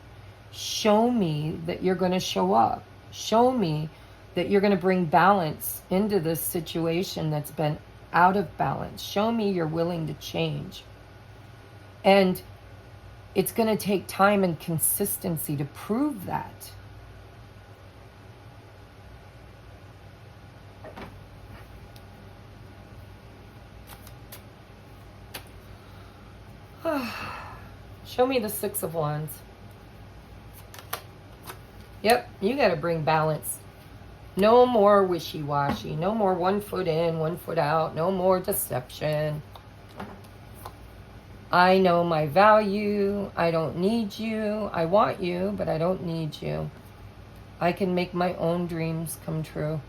Show me that you're going to show up. Show me that you're going to bring balance into this situation that's been out of balance. Show me you're willing to change. And it's going to take time and consistency to prove that. Show me the Six of Wands. Yep, you got to bring balance. No more wishy-washy. No more 1 foot in, 1 foot out. No more deception. I know my value. I don't need you. I want you, but I don't need you. I can make my own dreams come true.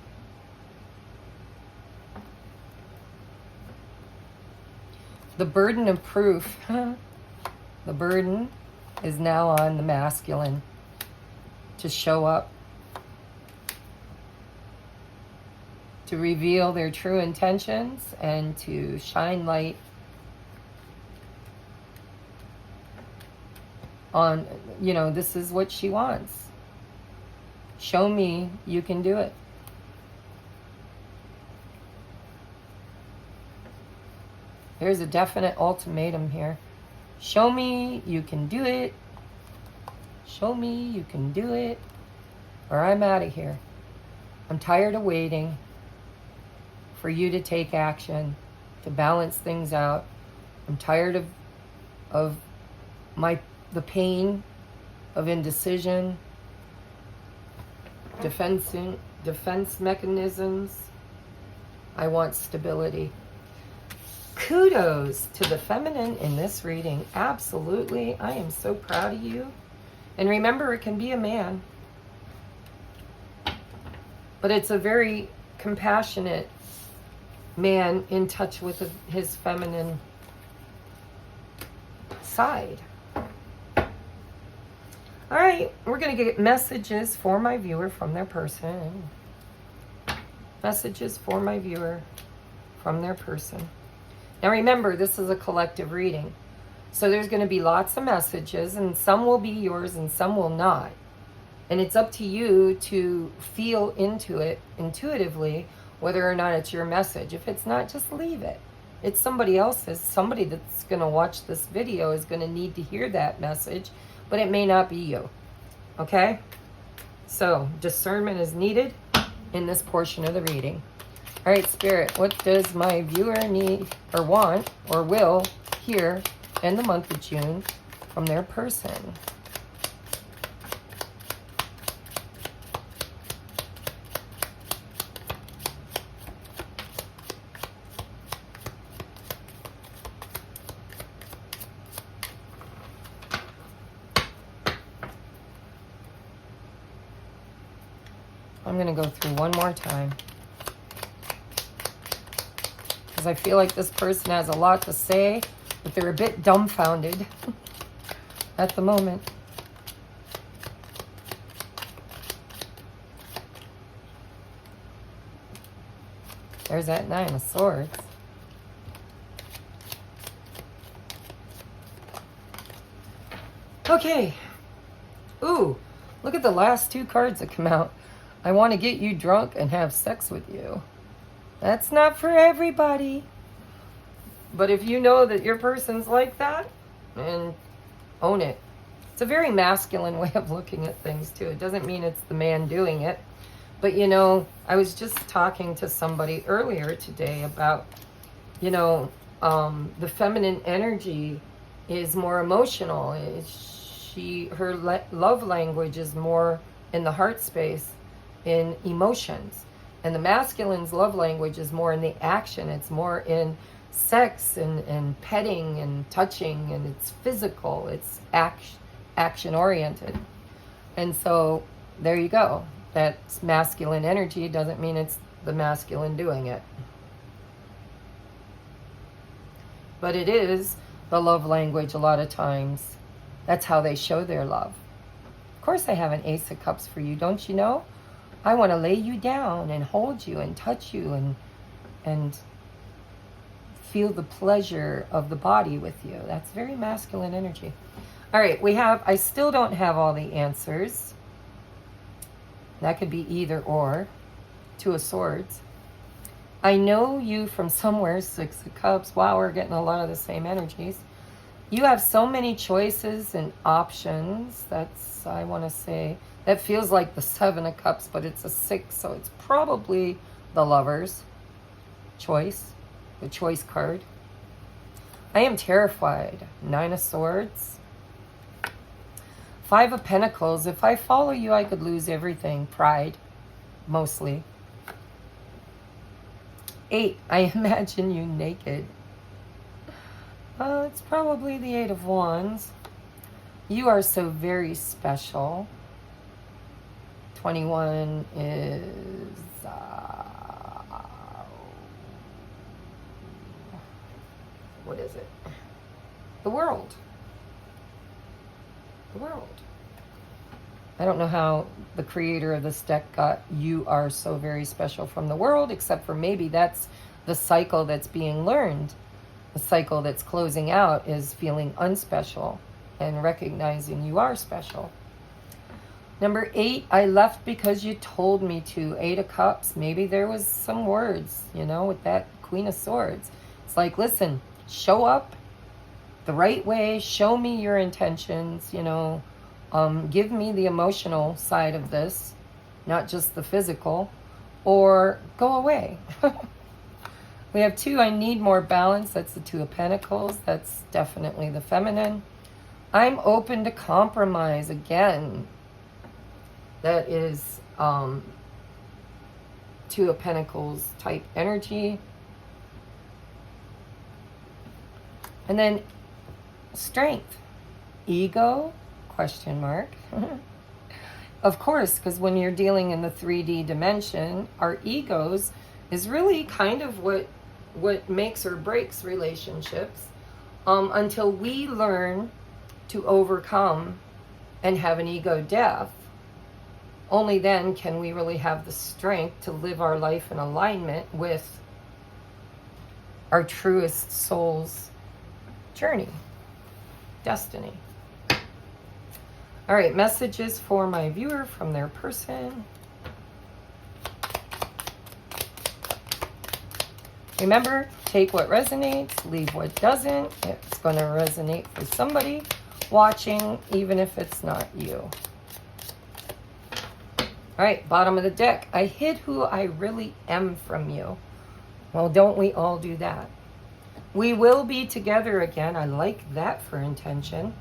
The burden of proof. The burden is now on the masculine to show up, to reveal their true intentions, and to shine light on, you know, this is what she wants. Show me you can do it. There's a definite ultimatum here. Show me you can do it. Show me you can do it, or I'm out of here. I'm tired of waiting for you to take action, to balance things out. I'm tired of the pain of indecision, defense mechanisms. I want stability. Kudos to the feminine in this reading. Absolutely. I am so proud of you. And remember, it can be a man. But it's a very compassionate man in touch with his feminine side. All right, we're going to get messages for my viewer from their person. Messages for my viewer from their person. Now remember, this is a collective reading. So there's going to be lots of messages, and some will be yours and some will not. And it's up to you to feel into it intuitively, whether or not it's your message. If it's not, just leave it. It's somebody else's. Somebody that's going to watch this video is going to need to hear that message, but it may not be you. Okay? So discernment is needed in this portion of the reading. All right, Spirit, what does my viewer need or want or will hear in the month of June from their person? I'm going to go through one more time, because I feel like this person has a lot to say, but they're a bit dumbfounded at the moment. There's that Nine of Swords. Okay. Ooh, look at the last two cards that come out. I want to get you drunk and have sex with you. That's not for everybody. But if you know that your person's like that, then own it. It's a very masculine way of looking at things, too. It doesn't mean it's the man doing it. But, you know, I was just talking to somebody earlier today about, you know, the feminine energy is more emotional. Her love language is more in the heart space, in emotions. And the masculine's love language is more in the action. It's more in sex and petting and touching, and it's physical, it's action oriented. And so there you go. That's masculine energy. Doesn't mean it's the masculine doing it. But it is the love language a lot of times. That's how they show their love. Of course I have an Ace of Cups for you, don't you know? I want to lay you down and hold you and touch you and feel the pleasure of the body with you. That's very masculine energy. All right, I still don't have all the answers. That could be either or. Two of Swords. I know you from somewhere, Six of Cups. Wow, we're getting a lot of the same energies. You have so many choices and options. That's, I want to say, that feels like the Seven of Cups, but it's a 6, so it's probably the Lover's choice, the choice card. I am terrified. 9 of Swords. 5 of Pentacles. If I follow you, I could lose everything. Pride, mostly. 8. I imagine you naked. It's probably the 8 of Wands. You are so very special. 21 is... what is it? The World. The World. I don't know how the creator of this deck got "you are so very special" from the World, except for maybe that's the cycle that's being learned. The cycle that's closing out is feeling unspecial and recognizing you are special. Number 8, I left because you told me to. 8 of Cups. Maybe there was some words, you know, with that Queen of Swords. It's like, listen, show up the right way. Show me your intentions, you know. Give me the emotional side of this, not just the physical, or go away. We have 2, I need more balance. That's the 2 of Pentacles. That's definitely the feminine. I'm open to compromise. Again, that is 2 of Pentacles type energy. And then Strength. Ego? Question mark. Of course, because when you're dealing in the 3D dimension, our egos is really kind of what makes or breaks relationships, until we learn to overcome and have an ego death. Only then can we really have the strength to live our life in alignment with our truest soul's journey, destiny. All right, messages for my viewer from their person. Remember, take what resonates, leave what doesn't. It's going to resonate for somebody watching, even if it's not you. All right, bottom of the deck. I hid who I really am from you. Well, don't we all do that? We will be together again. I like that for intention.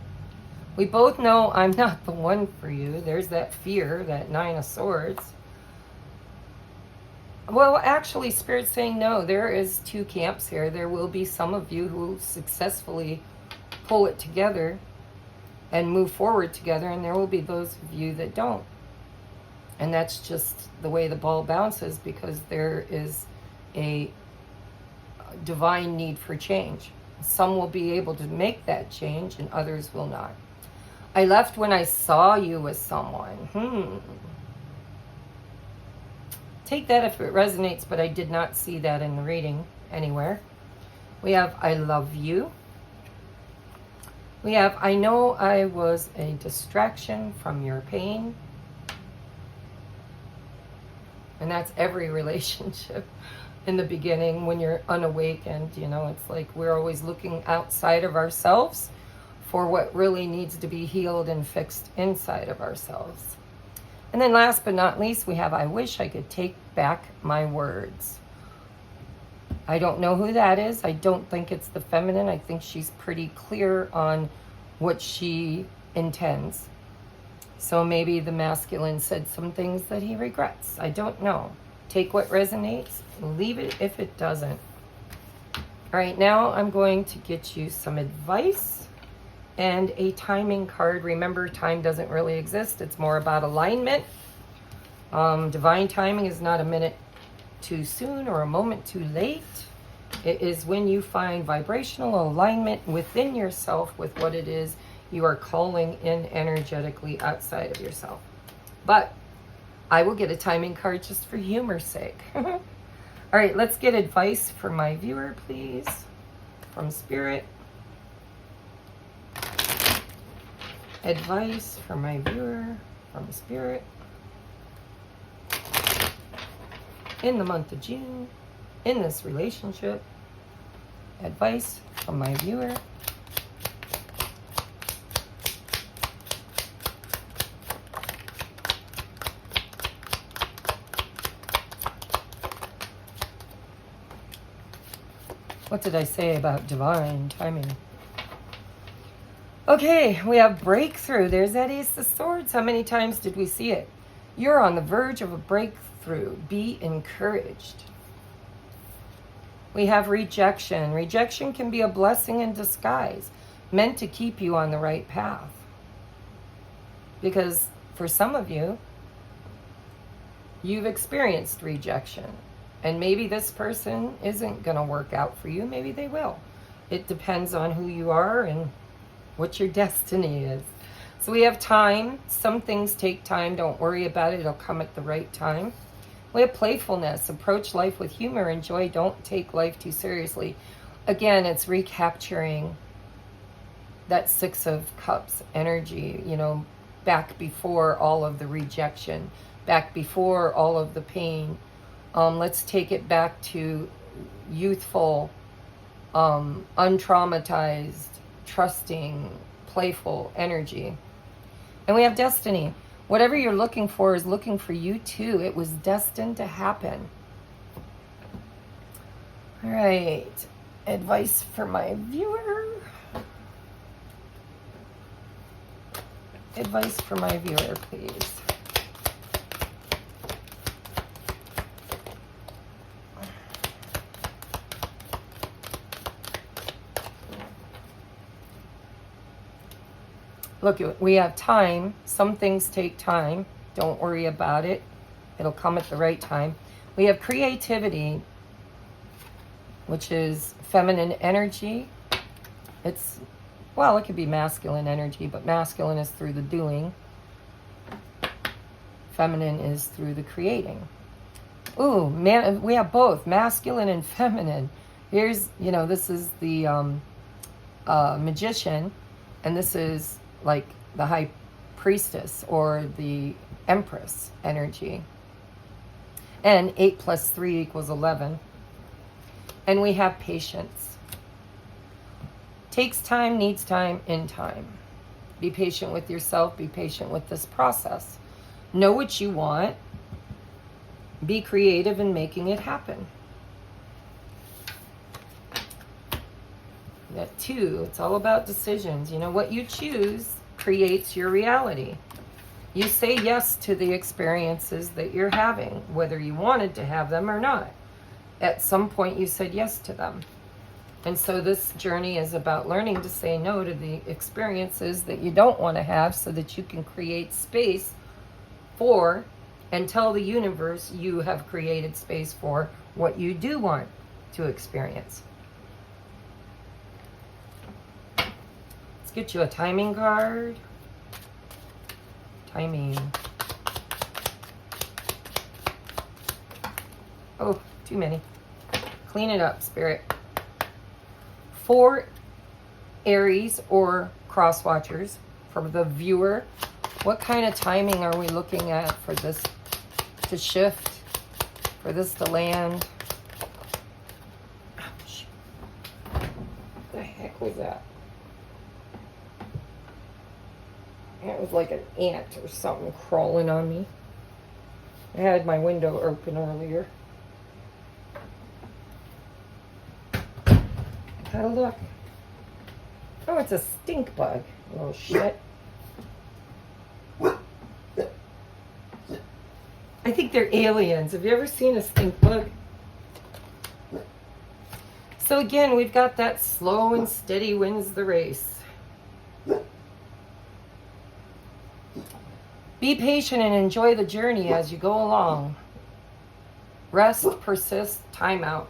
We both know I'm not the one for you. There's that fear, that 9 of Swords. Well, actually, Spirit's saying no. There is 2 camps here. There will be some of you who successfully pull it together and move forward together, and there will be those of you that don't. And that's just the way the ball bounces, because there is a divine need for change. Some will be able to make that change, and others will not. I left when I saw you with someone. Take that if it resonates, but I did not see that in the reading anywhere. We have I love you. We have I know I was a distraction from your pain. And that's every relationship in the beginning when you're unawakened. You know, it's like we're always looking outside of ourselves for what really needs to be healed and fixed inside of ourselves. And then last but not least, we have I wish I could take back my words. I don't know who that is. I don't think it's the feminine. I think she's pretty clear on what she intends. So maybe the masculine said some things that he regrets. I don't know. Take what resonates, leave it if it doesn't. All right, now I'm going to get you some advice and a timing card. Remember, time doesn't really exist. It's more about alignment. Divine timing is not a minute too soon or a moment too late. It is when you find vibrational alignment within yourself with what it is you are calling in energetically outside of yourself. But I will get a timing card just for humor's sake. All right, let's get advice for my viewer, please, from Spirit. Advice for my viewer from Spirit. In the month of June, in this relationship. Advice from my viewer. What did I say about divine timing? Okay, we have breakthrough. There's that Ace of Swords. How many times did we see it? You're on the verge of a breakthrough. Be encouraged. We have rejection. Rejection can be a blessing in disguise, meant to keep you on the right path. Because for some of you, you've experienced rejection. And maybe this person isn't going to work out for you. Maybe they will. It depends on who you are and what your destiny is. So we have time. Some things take time. Don't worry about it. It'll come at the right time. We have playfulness. Approach life with humor and joy. Don't take life too seriously. Again, it's recapturing that Six of Cups energy, you know, back before all of the rejection, back before all of the pain. Let's take it back to youthful, untraumatized, trusting, playful energy. And we have destiny. Whatever you're looking for is looking for you too. It was destined to happen. All right. Advice for my viewer. Advice for my viewer, please. Look, we have time. Some things take time. Don't worry about it. It'll come at the right time. We have creativity, which is feminine energy. It's, well, it could be masculine energy, but masculine is through the doing. Feminine is through the creating. Ooh, man, we have both, masculine and feminine. Here's, you know, this is the magician, and this is like the high priestess or the empress energy. And 8 plus 3 equals 11. And we have patience. Takes time, needs time, in time. Be patient with yourself. Be patient with this process. Know what you want. Be creative in making it happen. That 2, it's all about decisions. You know, what you choose creates your reality. You say yes to the experiences that you're having, whether you wanted to have them or not. At some point you said yes to them. And so this journey is about learning to say no to the experiences that you don't want to have so that you can create space for and tell the universe you have created space for what you do want to experience. Let's get you a timing card. Timing. Oh, too many. Clean it up, Spirit. For Aries or cross watchers, for the viewer, what kind of timing are we looking at for this to shift, for this to land? Ouch. What the heck was that? It was like an ant or something crawling on me. I had my window open earlier. Have a look. Oh, it's a stink bug. Oh, shit. I think they're aliens. Have you ever seen a stink bug? So again, we've got that slow and steady wins the race. Be patient and enjoy the journey as you go along. Rest, persist, time out.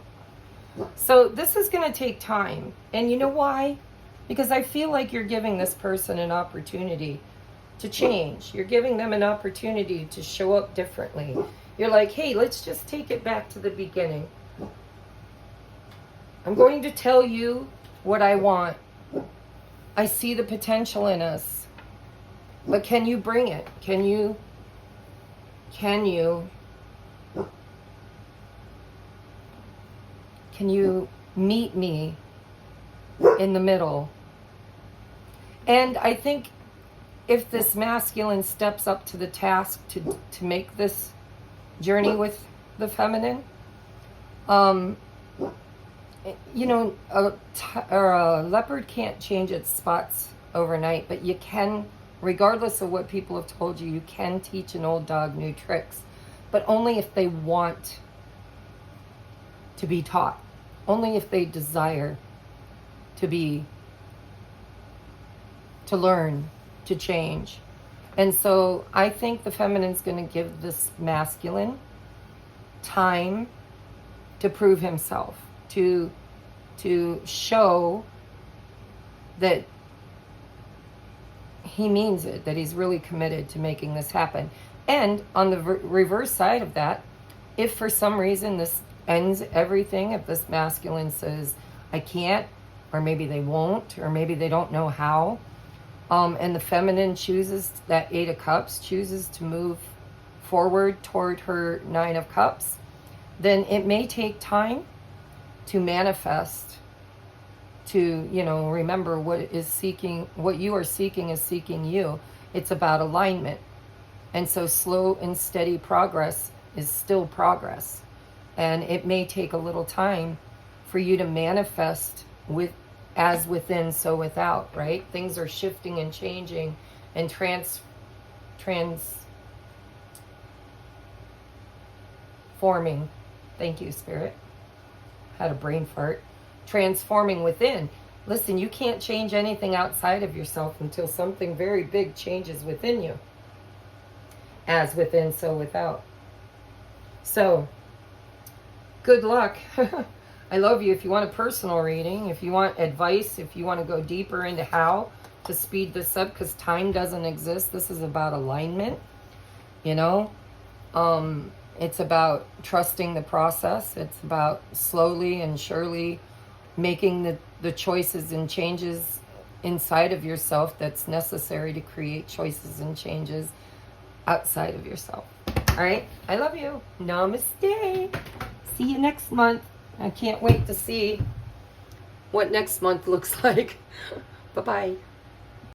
So this is going to take time. And you know why? Because I feel like you're giving this person an opportunity to change. You're giving them an opportunity to show up differently. You're like, hey, let's just take it back to the beginning. I'm going to tell you what I want. I see the potential in us. But can you bring it? Can you meet me in the middle? And I think if this masculine steps up to the task to make this journey with the feminine, you know, a leopard can't change its spots overnight, but you can, regardless of what people have told you, you can teach an old dog new tricks, but only if they want to be taught, only if they desire to learn, to change. And so I think the feminine's going to give this masculine time to prove himself, to show that he means it, that he's really committed to making this happen. And on the reverse side of that, if for some reason this ends everything, if this masculine says, I can't, or maybe they won't, or maybe they don't know how, and the feminine chooses, that 8 of Cups, chooses to move forward toward her 9 of Cups, then it may take time to manifest, to, you know, remember what you are seeking is seeking you. It's about alignment. And so slow and steady progress is still progress. And it may take a little time for you to manifest as within, so without, right? Things are shifting and changing and transforming. Thank you, Spirit. Had a brain fart. Transforming within. Listen, you can't change anything outside of yourself until something very big changes within you. As within, so without. So, good luck. I love you. If you want a personal reading, if you want advice, if you want to go deeper into how to speed this up, because time doesn't exist. This is about alignment, you know. It's about trusting the process. It's about slowly and surely making the choices and changes inside of yourself that's necessary to create choices and changes outside of yourself. All right? I love you. Namaste. See you next month. I can't wait to see what next month looks like. Bye-bye.